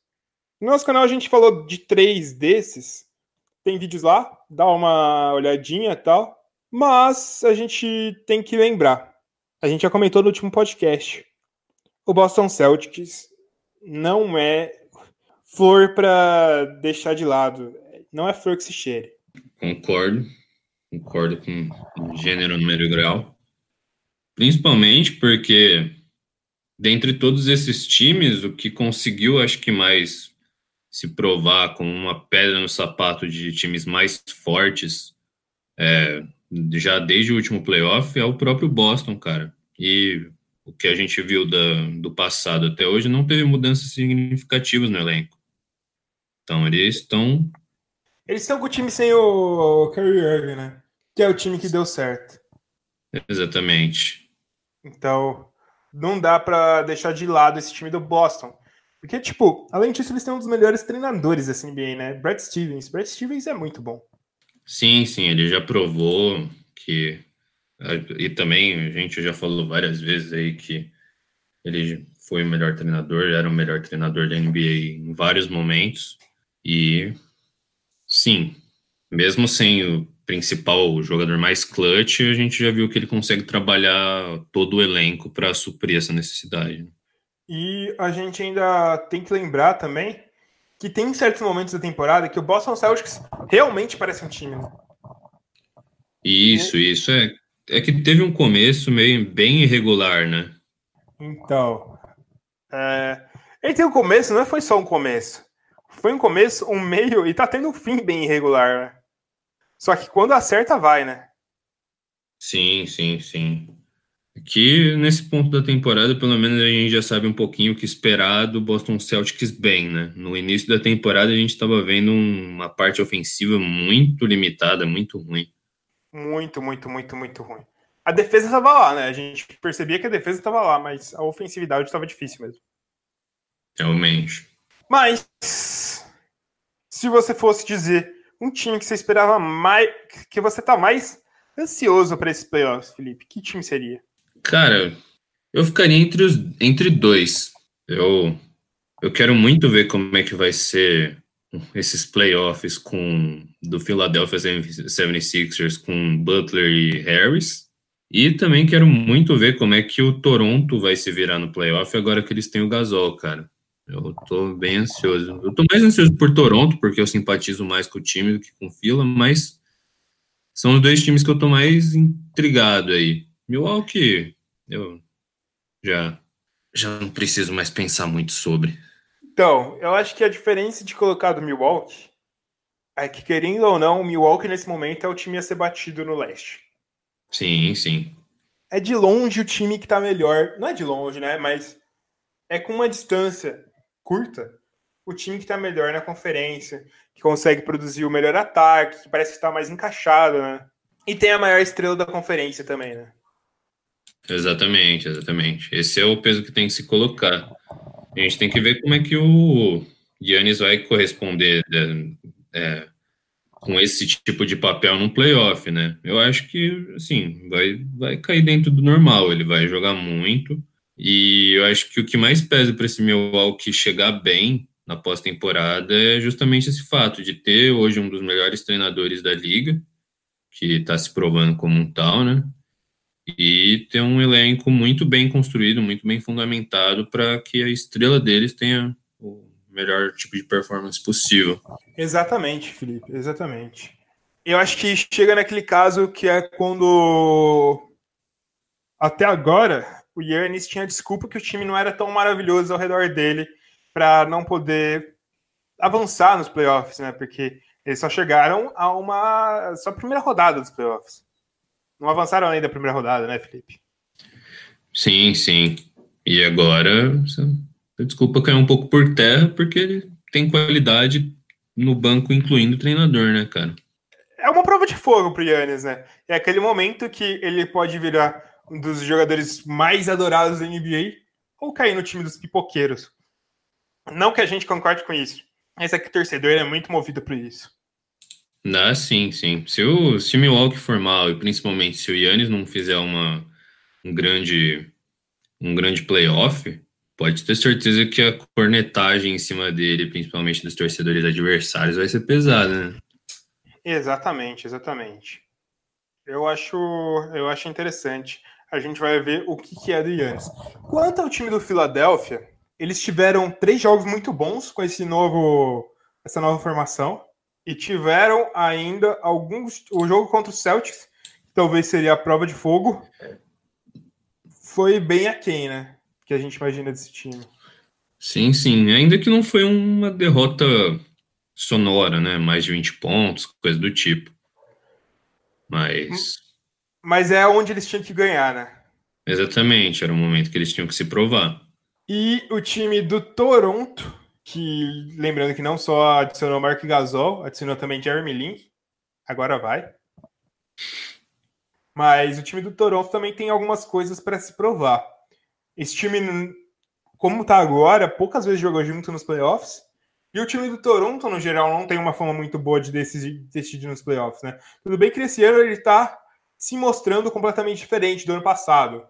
No nosso canal a gente falou de três desses. Tem vídeos lá, dá uma olhadinha e tal. Mas a gente tem que lembrar. A gente já comentou no último podcast. O Boston Celtics não é flor para deixar de lado. Não é flor que se cheire.
Concordo, concordo com gênero, número e grau. Principalmente porque, dentre todos esses times, o que conseguiu, acho que mais se provar como uma pedra no sapato de times mais fortes, já desde o último playoff, é o próprio Boston, cara. E o que a gente viu do passado até hoje não teve mudanças significativas no elenco. Então, eles estão.
Eles estão com o time sem o Kyrie Irving, né? Que é o time que deu certo.
Exatamente.
Então, não dá pra deixar de lado esse time do Boston. Porque, tipo, além disso, eles têm um dos melhores treinadores dessa NBA, né? Brad Stevens. Brad Stevens é muito bom.
Sim, sim, ele já provou que. E também a gente já falou várias vezes aí que ele foi o melhor treinador, era o melhor treinador da NBA em vários momentos. E sim, mesmo sem o principal, o jogador mais clutch, a gente já viu que ele consegue trabalhar todo o elenco para suprir essa necessidade.
E a gente ainda tem que lembrar também que tem certos momentos da temporada que o Boston Celtics realmente parece um time, né?
Isso é que teve um começo meio bem irregular, né?
Então, ele tem um começo, não foi só um começo. Foi um começo, um meio e tá tendo um fim bem irregular, né? Só que quando acerta, vai, né?
Sim, sim, sim. Que nesse ponto da temporada, pelo menos a gente já sabe um pouquinho o que esperar do Boston Celtics bem, né? No início da temporada a gente estava vendo uma parte ofensiva muito limitada, muito ruim.
Muito ruim. A defesa estava lá, né? A gente percebia que a defesa estava lá, mas a ofensividade estava difícil mesmo.
Realmente.
Mas, se você fosse dizer um time que você esperava mais, que você tá mais ansioso para esses playoffs, Felipe, que time seria?
Cara, eu ficaria entre dois. Eu quero muito ver como é que vai ser esses playoffs do Philadelphia 76ers com Butler e Harris. E também quero muito ver como é que o Toronto vai se virar no playoff agora que eles têm o Gasol, cara. Eu tô bem ansioso. Eu tô mais ansioso por Toronto, porque eu simpatizo mais com o time do que com o Phila, mas são os dois times que eu tô mais intrigado aí. Milwaukee, eu já, já não preciso mais pensar muito sobre.
Então, eu acho que a diferença de colocar do Milwaukee é que, querendo ou não, o Milwaukee nesse momento é o time a ser batido no leste.
Sim, sim.
É de longe o time que tá melhor. Não é de longe, né? Mas é com uma distância curta o time que tá melhor na conferência, que consegue produzir o melhor ataque, que parece que tá mais encaixado, né? E tem a maior estrela da conferência também, né?
Exatamente, exatamente. Esse é o peso que tem que se colocar. A gente tem que ver como é que o Giannis vai corresponder com esse tipo de papel no playoff, né? Eu acho que, assim, vai cair dentro do normal. Ele vai jogar muito. E eu acho que o que mais pesa para esse Milwaukee chegar bem na pós-temporada é justamente esse fato de ter hoje um dos melhores treinadores da liga, que está se provando como um tal, né? E ter um elenco muito bem construído, muito bem fundamentado para que a estrela deles tenha o melhor tipo de performance possível.
Exatamente, Felipe, exatamente. Eu acho que chega naquele caso que é quando até agora o Yannis tinha desculpa que o time não era tão maravilhoso ao redor dele para não poder avançar nos playoffs, né? Porque eles só chegaram a uma só primeira rodada dos playoffs. Não avançaram além da primeira rodada, né, Felipe?
Sim, sim. E agora, a desculpa caiu um pouco por terra, porque ele tem qualidade no banco, incluindo o treinador, né, cara?
É uma prova de fogo pro Yannis, né? É aquele momento que ele pode virar um dos jogadores mais adorados da NBA ou cair no time dos pipoqueiros. Não que a gente concorde com isso. Mas é que o torcedor é muito movido por isso.
Dá sim, sim. Se o Milwaukee for mal, e principalmente se o Yannis não fizer um grande, um grande playoff, pode ter certeza que a cornetagem em cima dele, principalmente dos torcedores adversários, vai ser pesada, né?
Exatamente, exatamente. Eu acho interessante. A gente vai ver o que é do Yannis. Quanto ao time do Philadelphia, eles tiveram 3 jogos muito bons com essa nova formação. E tiveram ainda alguns. O jogo contra o Celtics, que talvez seria a prova de fogo, foi bem aquém, né? Que a gente imagina desse time.
Sim, sim. Ainda que não foi uma derrota sonora, né? Mais de 20 pontos, coisa do tipo. Mas,
Mas é onde eles tinham que ganhar, né?
exatamente, era o momento que eles tinham que se provar.
E o time do Toronto, que lembrando que não só adicionou Mark Gasol, adicionou também Jeremy Lin, agora vai. Mas o time do Toronto também tem algumas coisas para se provar. Esse time, como tá agora, poucas vezes jogou junto nos playoffs. E o time do Toronto, no geral, não tem uma fama muito boa de decidir nos playoffs, né? Tudo bem que esse ano ele tá se mostrando completamente diferente do ano passado.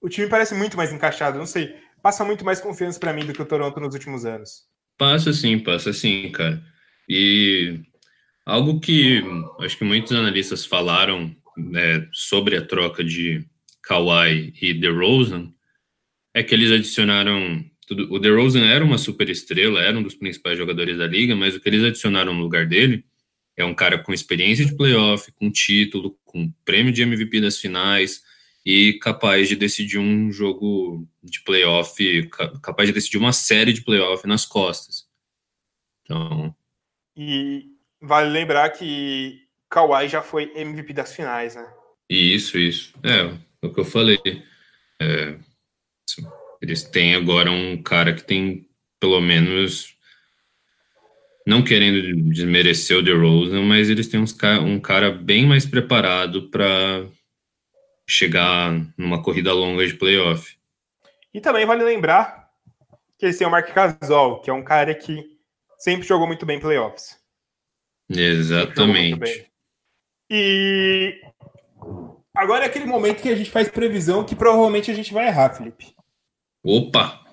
O time parece muito mais encaixado, não sei. Passa muito mais confiança para mim do que o Toronto nos últimos anos.
Passa sim, cara. E algo que acho que muitos analistas falaram, né, sobre a troca de Kawhi e DeRozan é que eles adicionaram tudo. O DeRozan era uma super estrela, era um dos principais jogadores da liga, mas o que eles adicionaram no lugar dele é um cara com experiência de playoff, com título, com prêmio de MVP das finais e capaz de decidir um jogo de playoff, capaz de decidir uma série de playoff nas costas. Então,
E vale lembrar que Kawhi já foi MVP das finais, né?
isso. É o que eu falei. É, eles têm agora um cara que tem, pelo menos, não querendo desmerecer o DeRozan, mas eles têm um cara bem mais preparado para chegar numa corrida longa de playoff.
E também vale lembrar que eles têm o Marc Gasol, que é um cara que sempre jogou muito bem em playoffs. Sempre jogou muito bem.
Exatamente.
E agora é aquele momento que a gente faz previsão que provavelmente a gente vai errar, Felipe.
Opa!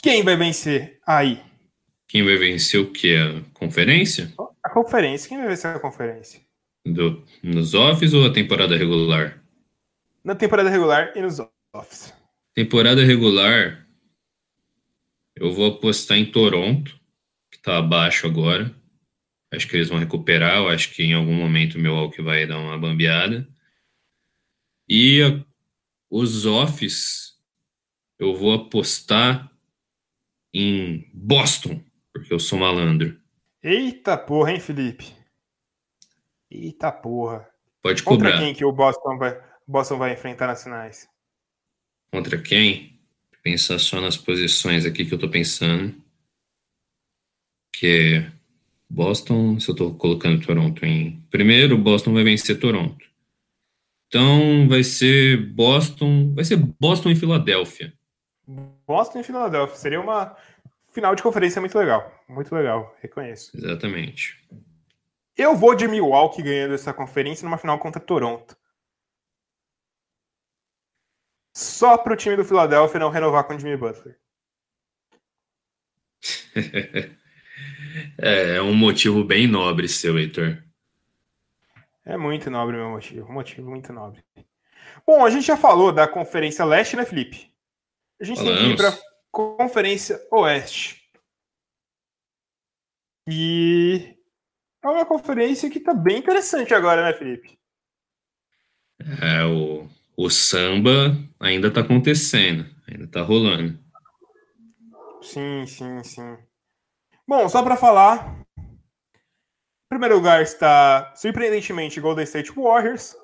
Quem vai vencer aí?
Quem vai vencer o quê? A conferência?
A conferência. Quem vai vencer a conferência?
Nos offs ou a temporada regular?
Na temporada regular e nos offs.
Temporada regular, eu vou apostar em Toronto, que tá abaixo agora. Acho que eles vão recuperar. Eu acho que em algum momento o Milwaukee vai dar uma bambeada. E os offs, eu vou apostar em Boston, porque eu sou malandro.
Eita porra, hein, Felipe? Eita porra.
Pode
Contra quem
cobrar.
que o Boston vai enfrentar nas finais?
Contra quem? Pensar só nas posições aqui que eu tô pensando. Que é Boston, se eu tô colocando Toronto em primeiro, Boston vai vencer Toronto. Então vai ser Boston e Filadélfia.
Boston e Philadelphia. Seria uma final de conferência muito legal. Muito legal, reconheço.
Exatamente.
Eu vou de Milwaukee ganhando essa conferência numa final contra Toronto. Só pro time do Philadelphia não renovar com o Jimmy Butler.
É um motivo bem nobre seu, Heitor.
É muito nobre meu motivo. Um motivo muito nobre. Bom, a gente já falou da Conferência Leste, né, Felipe? A gente tem que ir para
Falamos.
Conferência Oeste. E é uma conferência que tá bem interessante agora, né, Felipe?
O samba ainda tá acontecendo, ainda tá rolando.
Sim, sim, sim. Bom, só para falar, em primeiro lugar está, surpreendentemente, Golden State Warriors,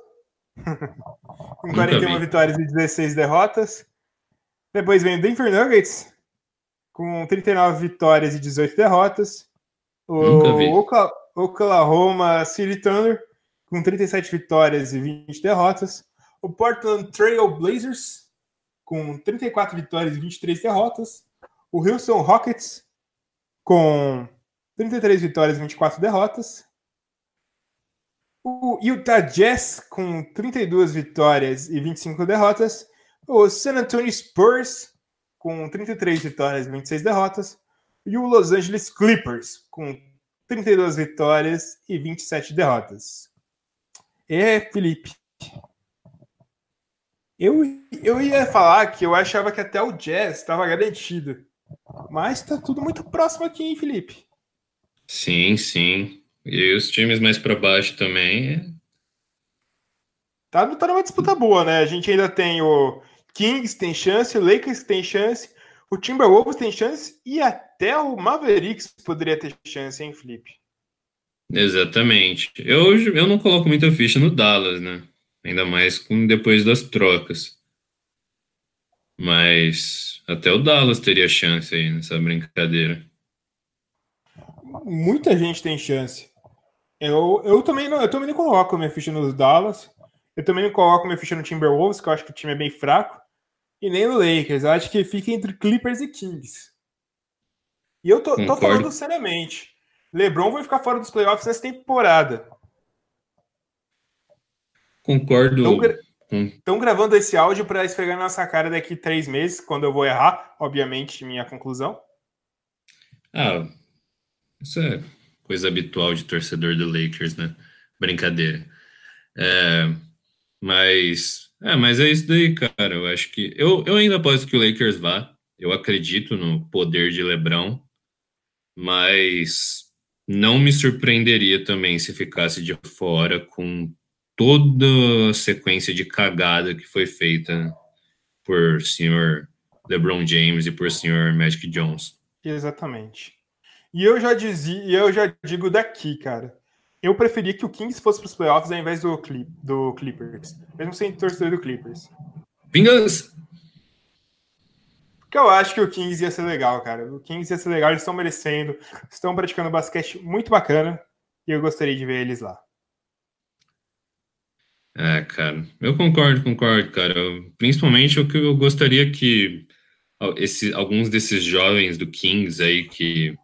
com
Nunca
41
vi.
vitórias e 16 derrotas. Depois vem o Denver Nuggets, com 39 vitórias e 18 derrotas.
Nunca
O
vi.
Oklahoma City Thunder, com 37 vitórias e 20 derrotas. O Portland Trail Blazers, com 34 vitórias e 23 derrotas. O Houston Rockets, com 33 vitórias e 24 derrotas. O Utah Jazz, com 32 vitórias e 25 derrotas. O San Antonio Spurs, com 33 vitórias e 26 derrotas. E o Los Angeles Clippers, com 32 vitórias e 27 derrotas. Felipe, eu ia falar que eu achava que até o Jazz estava garantido. Mas tá tudo muito próximo aqui, hein, Felipe?
Sim, sim. E os times mais pra baixo também.
Tá numa disputa boa, né? A gente ainda tem o Kings tem chance, o Lakers tem chance, o Timberwolves tem chance e até o Mavericks poderia ter chance, hein, Felipe?
Exatamente. Eu não coloco muita ficha no Dallas, né? Ainda mais depois das trocas. Mas até o Dallas teria chance aí nessa brincadeira.
Muita gente tem chance. Eu também não coloco minha ficha nos Dallas. Eu também não coloco minha ficha no Timberwolves, que eu acho que o time é bem fraco. E nem no Lakers. Eu acho que fica entre Clippers e Kings. E eu tô falando
Concordo,
seriamente. LeBron vai ficar fora dos playoffs nessa temporada.
concordo com.
Estão gravando esse áudio para esfregar na nossa cara daqui 3 meses, quando eu vou errar, obviamente, minha conclusão.
Ah, isso é coisa habitual de torcedor do Lakers, né? Brincadeira. É, mas é isso daí, cara. Eu acho que. Eu ainda aposto que o Lakers vá. Eu acredito no poder de LeBron, mas não me surpreenderia também se ficasse de fora com toda a sequência de cagada que foi feita por senhor LeBron James e por senhor Magic Johnson.
Exatamente. E eu já digo daqui, cara. Eu preferia que o Kings fosse para os playoffs ao invés do Clippers. Mesmo sendo torcedor do Clippers.
Vingança!
Porque eu acho que o Kings ia ser legal, cara. O Kings ia ser legal, eles estão merecendo. Estão praticando basquete muito bacana. E eu gostaria de ver eles lá.
Cara, eu concordo, cara. Principalmente o que eu gostaria que alguns desses jovens do Kings aí que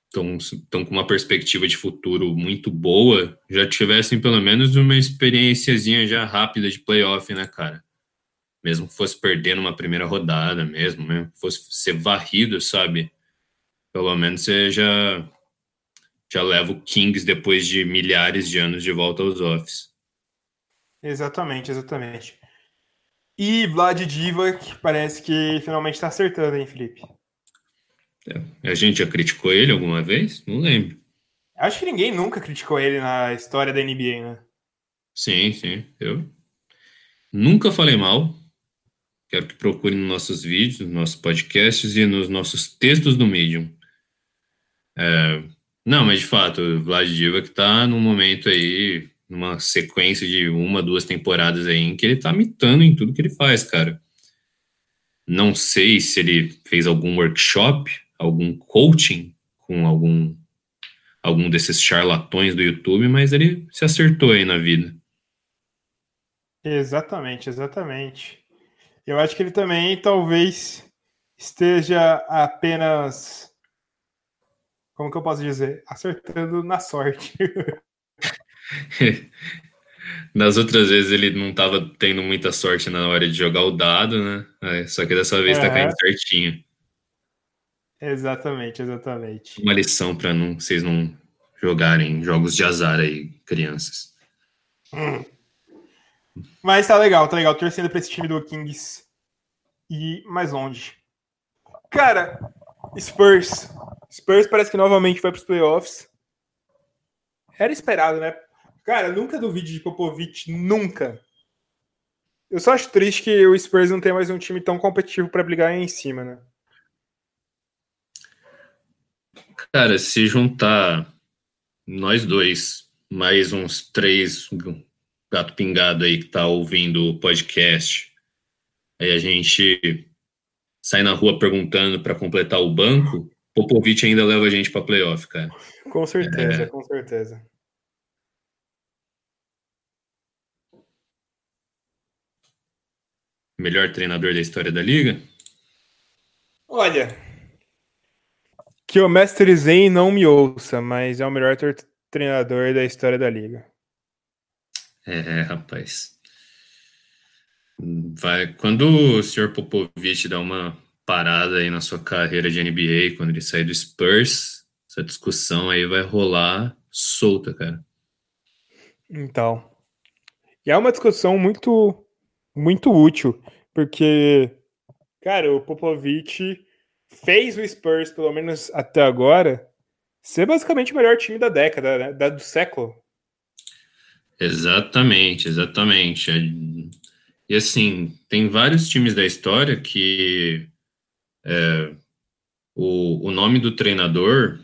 estão com uma perspectiva de futuro muito boa, já tivessem pelo menos uma experiênciazinha já rápida de playoff, né, cara? Mesmo que fosse perder numa primeira rodada mesmo, né? Fosse ser varrido, sabe? Pelo menos você já leva o Kings depois de milhares de anos de volta aos offs.
Exatamente, exatamente. E Vlad Divac parece que finalmente tá acertando, hein, Felipe?
A gente já criticou ele alguma vez? Não lembro.
Acho que ninguém nunca criticou ele na história da NBA, né?
Sim, sim. Eu nunca falei mal. Quero que procurem nos nossos vídeos, nos nossos podcasts e nos nossos textos do Medium. Não, mas de fato, o Vlad Divac tá num momento aí, numa sequência de 1, 2 temporadas aí, em que ele tá mitando em tudo que ele faz, cara. Não sei se ele fez algum workshop, algum coaching com algum desses charlatões do YouTube, mas ele se acertou aí na vida.
Exatamente, exatamente. Eu acho que ele também talvez esteja apenas, como que eu posso dizer, acertando na sorte.
Das outras vezes ele não estava tendo muita sorte na hora de jogar o dado, né? Só que dessa vez tá caindo
Aham,
certinho.
exatamente, exatamente.
Uma lição para vocês não jogarem jogos de azar aí, crianças.
Hum. Mas tá legal, tá legal. Torcendo pra esse time do Kings ir mais longe. Cara, Spurs. Spurs parece que novamente vai pros playoffs. Era esperado, né? Cara, nunca duvide de Popovich, nunca. Eu só acho triste que o Spurs não tem mais um time tão competitivo pra brigar aí em cima, né?
Cara, se juntar nós dois, mais uns 3 gato pingado aí que tá ouvindo o podcast, aí a gente sai na rua perguntando para completar o banco, Popovich ainda leva a gente para playoff, cara.
Com certeza,
É,
com certeza.
melhor treinador da história da liga?
Olha, que o Mestre Zen não me ouça, mas é o melhor treinador da história da liga.
Rapaz. Quando o senhor Popovich dá uma parada aí na sua carreira de NBA, quando ele sair do Spurs, essa discussão aí vai rolar solta, cara.
Então, e é uma discussão muito, muito útil, porque, cara, o Popovich fez o Spurs, pelo menos até agora, ser basicamente o melhor time da década, né? Do século.
Exatamente, exatamente. E assim, tem vários times da história que o nome do treinador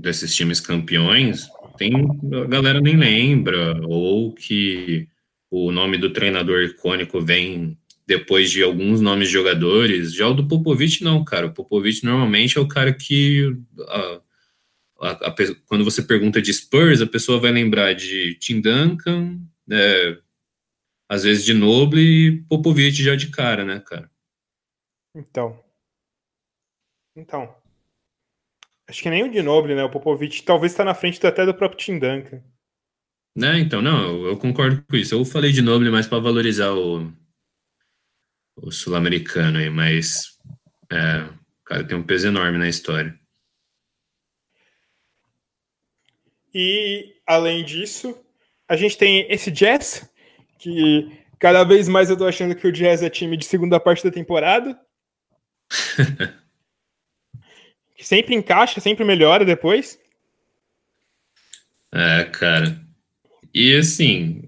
desses times campeões a galera nem lembra, ou que o nome do treinador icônico vem depois de alguns nomes de jogadores. Já o do Popovich não, cara. O Popovich normalmente é o cara que quando você pergunta de Spurs, a pessoa vai lembrar de Tim Duncan, às vezes de Noble e Popovich já de cara, né, cara?
Então, então. Acho que nem o Ginobili, né? O Popovich talvez está na frente até do próprio Tim Duncan.
Né, então, não, eu concordo com isso. Eu falei de Noble mais para valorizar o sul-americano aí, mas o cara tem um peso enorme na história.
E, além disso, a gente tem esse Jazz, que cada vez mais eu tô achando que o Jazz é time de segunda parte da temporada. Que sempre encaixa, sempre melhora depois.
Cara. E assim,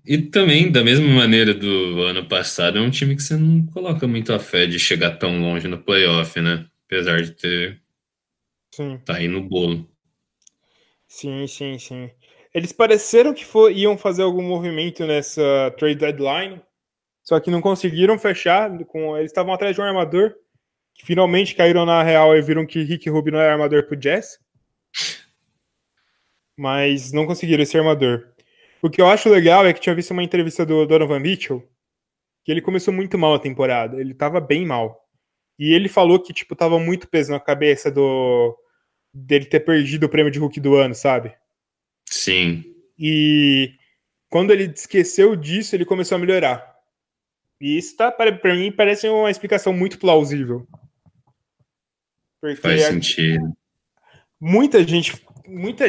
e também, da mesma maneira do ano passado, é um time que você não coloca muito a fé de chegar tão longe no playoff, né? Apesar de
Sim,
tá aí no bolo.
sim, sim, sim. Eles pareceram que iam fazer algum movimento nessa trade deadline, só que não conseguiram fechar. Eles estavam atrás de um armador, que finalmente caíram na real e viram que Rick Rubio não é armador pro Jazz, mas não conseguiram esse armador. O que eu acho legal é que tinha visto uma entrevista do Donovan Mitchell, que ele começou muito mal a temporada. Ele tava bem mal. E ele falou que, tipo, tava muito peso na cabeça dele ter perdido o prêmio de Rookie do ano, sabe?
Sim,
E quando ele esqueceu disso, ele começou a melhorar. E isso tá, pra mim, parece uma explicação muito plausível.
faz
Porque
sentido.
muita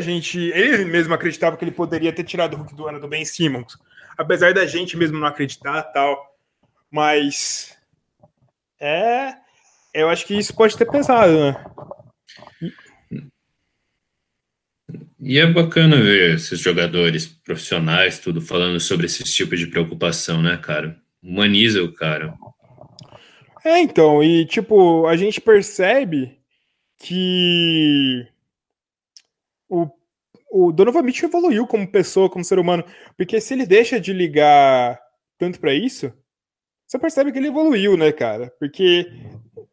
gente, ele mesmo acreditava que ele poderia ter tirado o Hulk do ano do Ben Simmons. Apesar da gente mesmo não acreditar tal. Mas é, eu acho que isso pode ter pesado, né?
E é bacana ver esses jogadores profissionais, tudo falando sobre esses tipos de preocupação, né, cara? Humaniza o cara.
Então, e tipo, a gente percebe que o, o Donovan Mitchell evoluiu como pessoa, como ser humano, porque se ele deixa de ligar tanto pra isso, você percebe que ele evoluiu, né, cara? Porque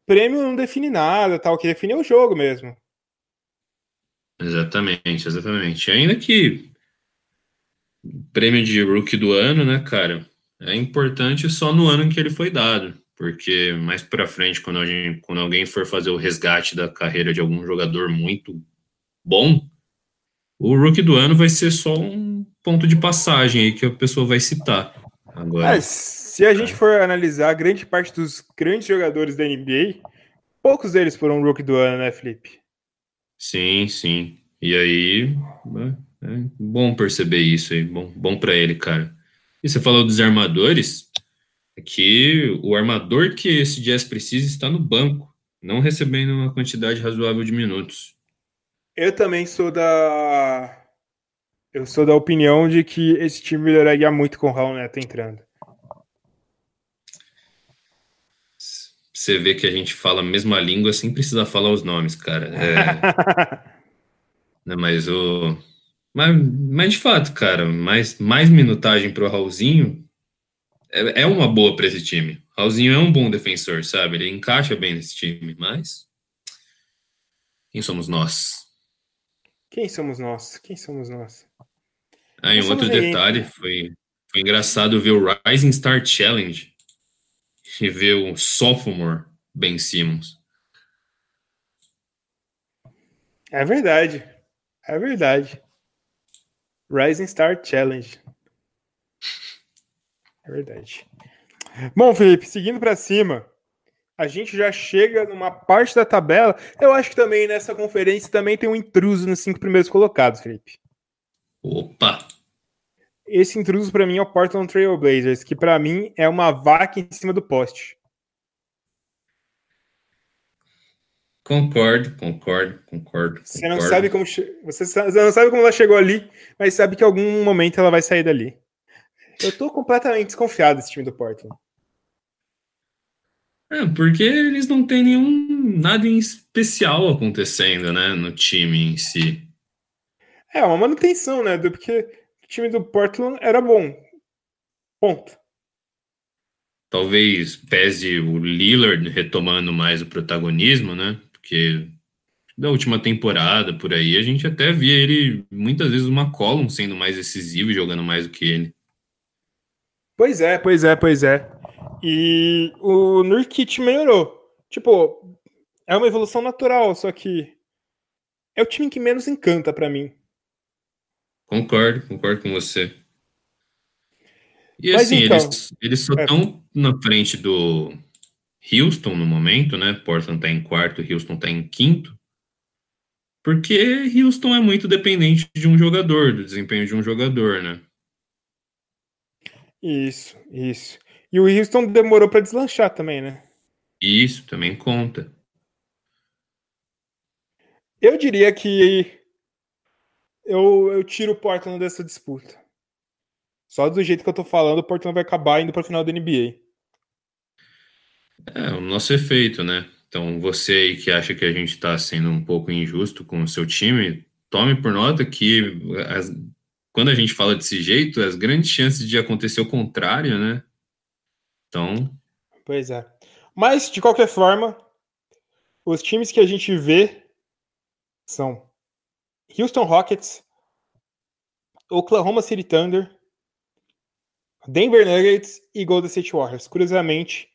prêmio não define nada, tal, o que define é o jogo mesmo.
Exatamente, exatamente. Ainda que prêmio de rookie do ano, né, cara, é importante só no ano em que ele foi dado, porque mais pra frente, quando alguém for fazer o resgate da carreira de algum jogador muito bom, o rookie do ano vai ser só um ponto de passagem aí que a pessoa vai citar. Agora,
Se a gente for analisar a grande parte dos grandes jogadores da NBA, poucos deles foram rookie do ano, né, Felipe?
sim, sim. E aí, né, é bom perceber isso aí, bom para ele, cara. E você falou dos armadores, é que o armador que esse Jazz precisa está no banco, não recebendo uma quantidade razoável de minutos.
Eu também eu sou da opinião de que esse time melhoraria muito com o Raul Neto entrando.
Você vê que a gente fala a mesma língua sem precisar falar os nomes, cara. Né, mas de fato, cara, mais minutagem pro Raulzinho é uma boa para esse time. Raulzinho é um bom defensor, sabe? Ele encaixa bem nesse time, mas quem somos nós?
Quem somos nós? Quem somos nós?
Ah, e
Não
um
somos
outro
ninguém.
detalhe foi engraçado ver o Rising Star Challenge e ver o sophomore Ben Simmons.
É verdade. É verdade. Rising Star Challenge. É verdade. Bom, Felipe, seguindo para cima, a gente já chega numa parte da tabela. Eu acho que também nessa conferência também tem um intruso nos 5 primeiros colocados, Felipe.
Opa,
Esse intruso para mim é o Portland Trail Blazers, que para mim é uma vaca em cima do poste. Você não
concordo.
sabe como você não sabe como ela chegou ali, mas sabe que em algum momento ela vai sair dali. Eu tô completamente desconfiado desse time do Portland.
É, porque eles não têm nada em especial acontecendo, né, no time em si.
É uma manutenção, né? Porque o time do Portland era bom. Ponto.
Talvez pese o Lillard retomando mais o protagonismo, né? Porque da última temporada por aí a gente até via ele muitas vezes uma McCollum sendo mais decisivo e jogando mais do que ele.
Pois é, pois é, pois é. E o Nurkic melhorou. Tipo, é uma evolução natural, só que é o time que menos encanta pra mim.
Concordo com você. E
Mas
assim,
então,
eles só
é,
estão na frente do Houston no momento, né? Portland tá em quarto, Houston tá em quinto, porque Houston é muito dependente de um jogador, do desempenho de um jogador, né?
isso, isso. E o Houston demorou pra deslanchar também, né?
E isso também conta.
Eu diria que eu tiro o Portland dessa disputa. Só do jeito que eu tô falando, o Portland vai acabar indo pra final da NBA.
É o nosso efeito, né? Então, você aí que acha que a gente está sendo um pouco injusto com o seu time, tome por nota que quando a gente fala desse jeito, as grandes chances de acontecer o contrário, né? Então,
Pois é. Mas, de qualquer forma, os times que a gente vê são Houston Rockets, Oklahoma City Thunder, Denver Nuggets e Golden State Warriors. Curiosamente,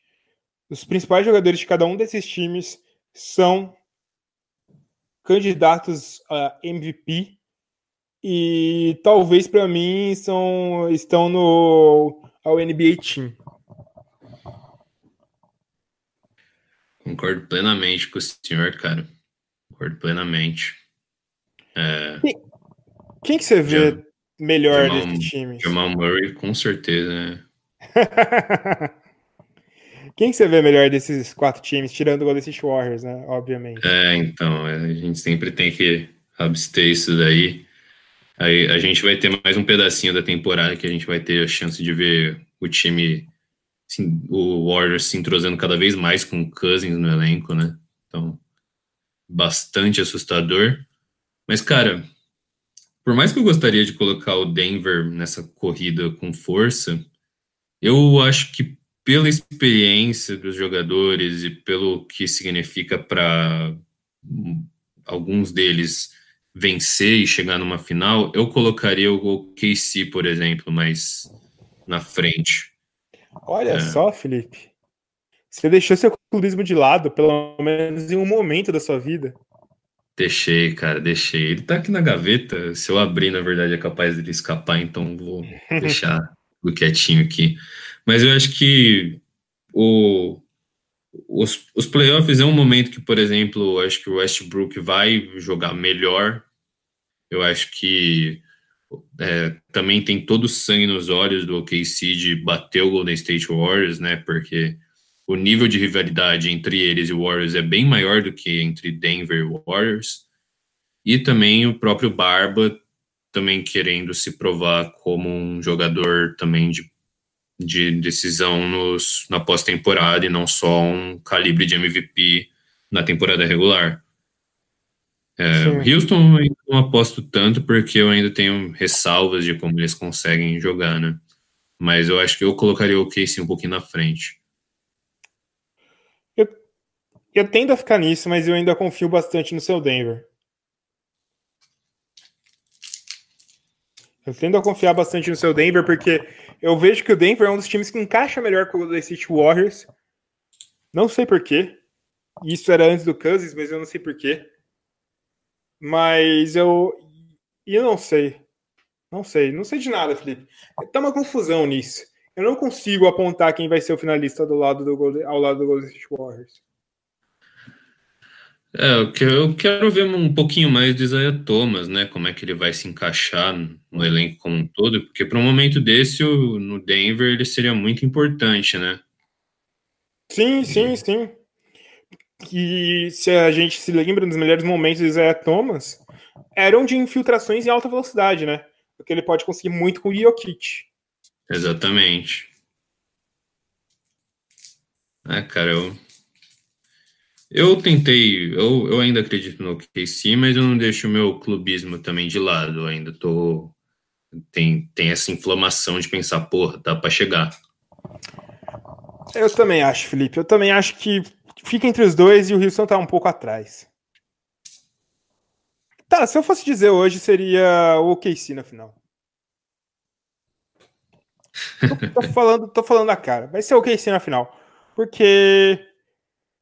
os principais jogadores de cada um desses times são candidatos a MVP e talvez para mim estão ao NBA Team.
Concordo plenamente com o senhor, cara. Concordo plenamente.
Quem que você vê melhor desses times?
Jamal Murray, com certeza, né?
Quem que você vê melhor desses 4 times, tirando o Golden State Warriors, né? Obviamente.
Então, a gente sempre tem que abster isso daí. Aí a gente vai ter mais um pedacinho da temporada que a gente vai ter a chance de ver o time, assim, o Warriors se entrosando cada vez mais com o Cousins no elenco, né? Então, bastante assustador. Mas, cara, por mais que eu gostaria de colocar o Denver nessa corrida com força, eu acho que pela experiência dos jogadores e pelo que significa para alguns deles vencer e chegar numa final, eu colocaria o OKC, por exemplo, mais na frente.
Olha só, Felipe. Você deixou seu clubismo de lado, pelo menos em um momento da sua vida.
Deixei, cara, deixei. Ele tá aqui na gaveta. Se eu abrir, na verdade, é capaz dele escapar, então vou deixar tudo quietinho aqui. Mas eu acho que o, os playoffs é um momento que, por exemplo, eu acho que o Westbrook vai jogar melhor. Eu acho que também tem todo o sangue nos olhos do OKC de bater o Golden State Warriors, né? Porque o nível de rivalidade entre eles e o Warriors é bem maior do que entre Denver e Warriors. E também o próprio Barba também querendo se provar como um jogador também de decisão na pós-temporada e não só um calibre de MVP na temporada regular. Houston eu não aposto tanto porque eu ainda tenho ressalvas de como eles conseguem jogar, né? Mas eu acho que eu colocaria o Casey um pouquinho na frente.
Eu tendo a ficar nisso, mas eu ainda confio bastante no seu Denver. Eu tendo a confiar bastante no seu Denver, porque eu vejo que o Denver é um dos times que encaixa melhor com o Golden State Warriors. Não sei porquê. Isso era antes do Cousins, mas eu não sei porquê. Mas eu não sei. Não sei de nada, Felipe. Tá uma confusão nisso. Eu não consigo apontar quem vai ser o finalista ao lado do Golden State Warriors.
Eu quero ver um pouquinho mais do Isaiah Thomas, né? Como é que ele vai se encaixar no elenco como um todo, porque para um momento desse, no Denver, ele seria muito importante, né?
Sim. Que se a gente se lembra dos melhores momentos do Isaiah Thomas, eram de infiltrações em alta velocidade, né? Porque ele pode conseguir muito com o Jokic.
Exatamente. Cara, eu tentei, eu ainda acredito no OKC, mas eu não deixo o meu clubismo também de lado. Eu ainda tem essa inflamação de pensar, porra, dá pra chegar.
Eu também acho, Felipe. Eu também acho que fica entre os dois e o Houston tá um pouco atrás. Tá, se eu fosse dizer hoje, seria o OKC na final. Tô falando a cara. Vai ser o OKC na final. Porque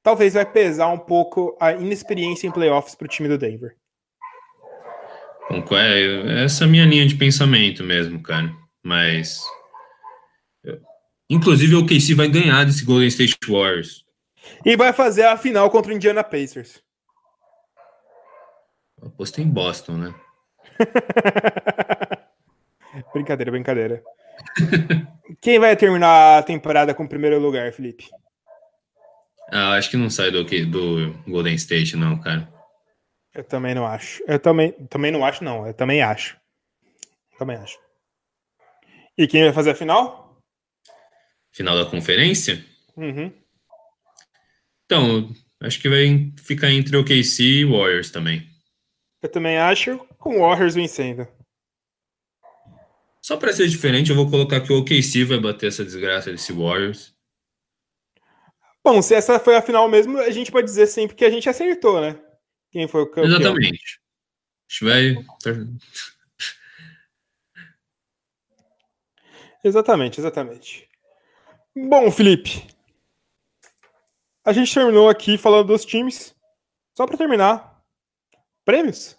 talvez vai pesar um pouco a inexperiência em playoffs pro time do Denver.
Essa é a minha linha de pensamento mesmo, cara. Mas inclusive o OKC vai ganhar desse Golden State Warriors.
E vai fazer a final contra o Indiana Pacers.
Eu apostei em Boston, né?
Brincadeira. Quem vai terminar a temporada com o primeiro lugar, Felipe?
Acho que não sai do Golden State, não, cara.
Eu também não acho. Eu também não acho, não. Eu também acho. E quem vai fazer a final?
Final da conferência?
Uhum.
Então, acho que vai ficar entre o OKC e Warriors também.
Eu também acho, com o Warriors vencendo.
Só para ser diferente, eu vou colocar que o OKC vai bater essa desgraça desse Warriors.
Bom, se essa foi a final mesmo, a gente pode dizer sempre que a gente acertou, né? Quem foi o campeão.
Exatamente. A gente vai...
Exatamente, exatamente. Bom, Felipe, a gente terminou aqui falando dos times. Só para terminar, prêmios?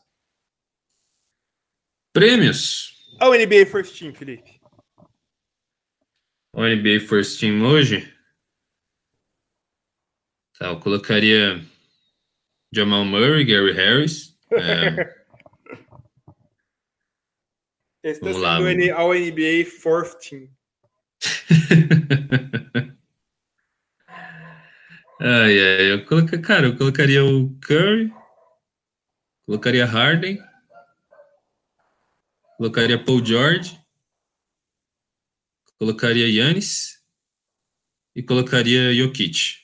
Prêmios.
Ao NBA First Team, Felipe.
O NBA First Team hoje. Tá, eu colocaria Jamal Murray, Gary Harris.
Esse está
Vamos lá.
sendo ao NBA Fourth Team.
Eu colocaria o Curry, colocaria Harden, colocaria Paul George, colocaria Giannis e colocaria Jokic.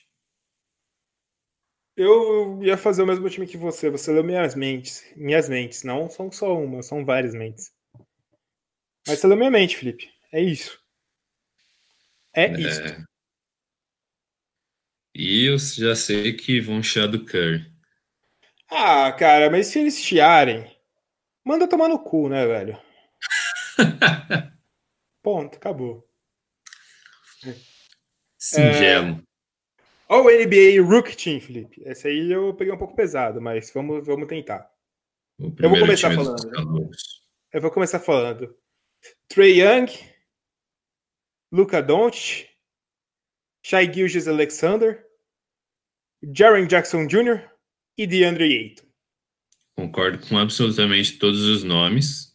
Eu ia fazer o mesmo time que você. Você leu minhas mentes. Minhas mentes. Não são só uma, são várias mentes. Mas você leu minha mente, Felipe. É isso. É isso.
E eu já sei que vão chiar do Curry.
Ah, cara, mas se eles chiarem, manda tomar no cu, né, velho? Ponto, acabou.
Singelo.
Ó o NBA Rookie Team, Felipe. Esse aí eu peguei um pouco pesado, mas vamos tentar. Eu vou começar falando. Eu vou começar falando. Trae Young, Luka Doncic, Shai Gilgeous-Alexander, Jaren Jackson Jr. e DeAndre Ayton.
Concordo com absolutamente todos os nomes.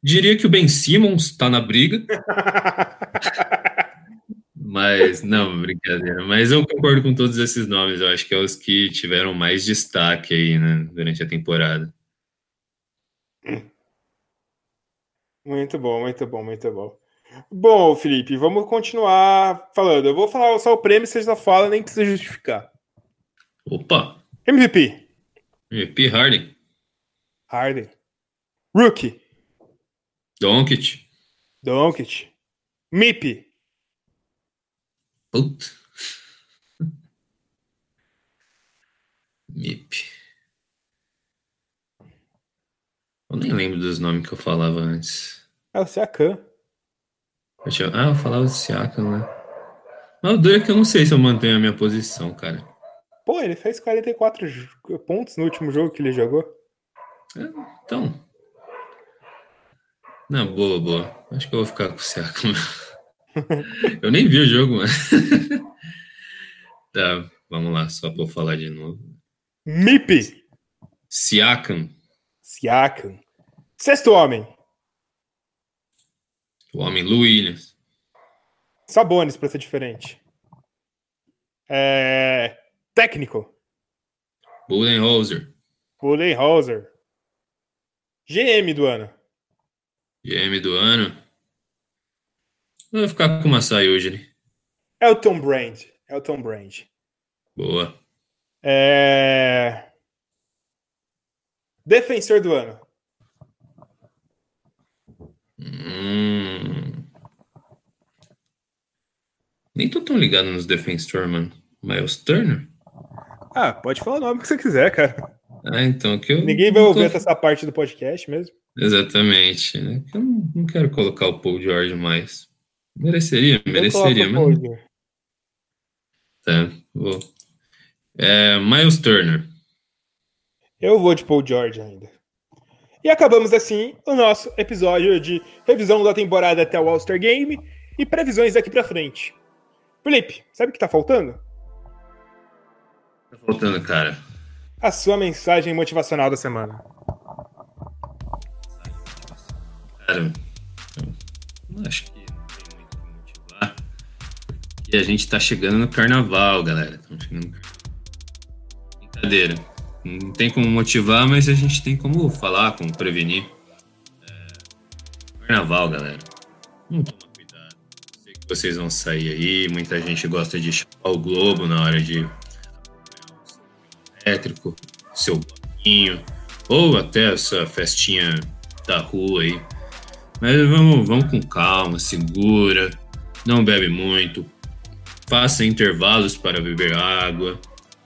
Diria que o Ben Simmons está na briga. Mas, não, brincadeira. Mas eu concordo com todos esses nomes. Eu acho que é os que tiveram mais destaque aí, né, durante a temporada.
Muito bom, muito bom, muito bom. Bom, Felipe, vamos continuar falando. Eu vou falar só o prêmio, você já fala, nem precisa justificar.
Opa!
MVP.
MVP Harden.
Harden. Rookie.
Doncic.
MIP.
Puta. MIP. Eu nem lembro dos nomes que eu falava antes.
É o Siakam.
Eu falava do Siakam, né? Mas o duro é que eu não sei se eu mantenho a minha posição, cara.
Pô, ele fez 44 pontos no último jogo que ele jogou.
Então. Não, boa. Acho que eu vou ficar com o Siakam. Eu nem vi o jogo, mano. Tá, vamos lá, só pra eu falar de novo.
MIP.
Siakam.
Sexto homem.
O homem Lou Williams.
Sabonis, pra ser diferente. Técnico.
Budenholzer.
GM do ano.
GM do ano. Eu vou ficar com o Masai Ujiri.
Elton Brand.
Boa.
Defensor do ano.
Nem tô tão ligado nos defensores, mano. Miles Turner?
Pode falar o nome que você quiser, cara.
Então que eu...
Ninguém vai ouvir essa parte do podcast mesmo.
Exatamente. Eu não quero colocar o Paul George mais. Mereceria, mas... Tá, vou. Miles Turner.
Eu vou de Paul George ainda. E acabamos assim o nosso episódio de revisão da temporada até o All-Star Game e previsões daqui pra frente. Felipe, sabe o que tá faltando?
Tá faltando, cara.
A sua mensagem motivacional da semana.
Cara, eu acho que não tem muito como motivar. E a gente tá chegando no carnaval, galera. Estamos chegando no carnaval. Brincadeira. Não tem como motivar, mas a gente tem como falar, como prevenir. Carnaval, galera. Vamos tomar cuidado. Sei que vocês vão sair aí. Muita gente gosta de chupar o globo na hora de acompanhar o seu elétrico, seu bloquinho, ou até essa festinha da rua aí. Mas vamos com calma, segura, não bebe muito, faça intervalos para beber água,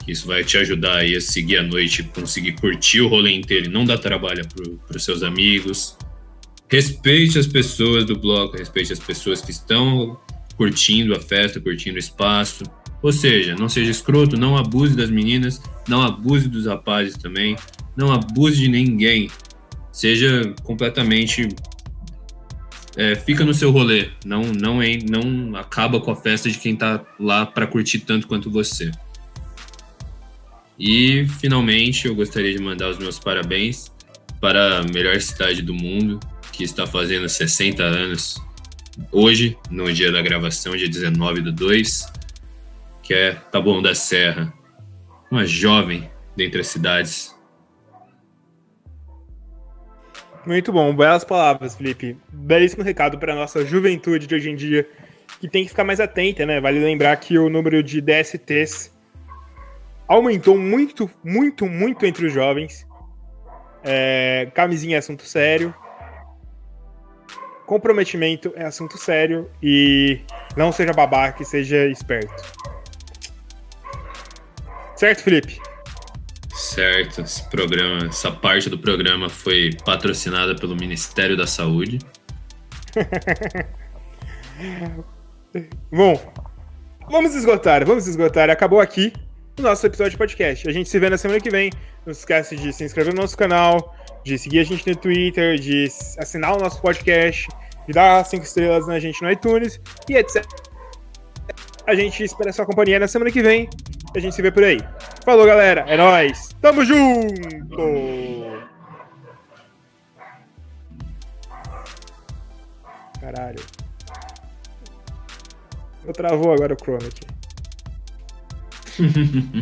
que isso vai te ajudar aí a seguir a noite, conseguir curtir o rolê inteiro e não dar trabalho para os seus amigos. respeite as pessoas do bloco, respeite as pessoas que estão curtindo a festa, curtindo o espaço. Ou seja, não seja escroto, não abuse das meninas, não abuse dos rapazes também, não abuse de ninguém. Seja completamente... fica no seu rolê, não acaba com a festa de quem tá lá para curtir tanto quanto você. E, finalmente, eu gostaria de mandar os meus parabéns para a melhor cidade do mundo, que está fazendo 60 anos hoje, no dia da gravação, dia 19/2, que é Taboão da Serra, uma jovem dentre as cidades.
Muito bom, belas palavras, Felipe. Belíssimo recado para a nossa juventude de hoje em dia, que tem que ficar mais atenta, né? Vale lembrar que o número de DSTs aumentou muito, muito, muito entre os jovens. Camisinha é assunto sério. Comprometimento é assunto sério. E não seja babaca, seja esperto. Certo, Felipe?
Certo, essa parte do programa foi patrocinada pelo Ministério da Saúde.
Bom, vamos esgotar. Acabou aqui o nosso episódio de podcast. A gente se vê na semana que vem. Não se esquece de se inscrever no nosso canal, de seguir a gente no Twitter, de assinar o nosso podcast, de dar 5 estrelas na gente no iTunes e etc. A gente espera a sua companhia na semana que vem. A gente se vê por aí. Falou, galera. É nóis. Tamo junto. Caralho. Eu travou agora o Chrome aqui.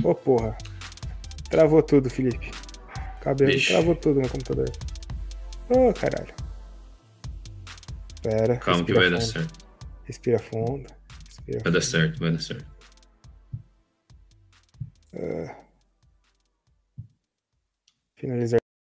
Ô, porra. Travou tudo, Felipe. Cabelo. Vixe. Travou tudo no computador. Ô, caralho. Pera.
Calma que vai dar certo.
Respira fundo.
Vai dar certo.
Finalizar.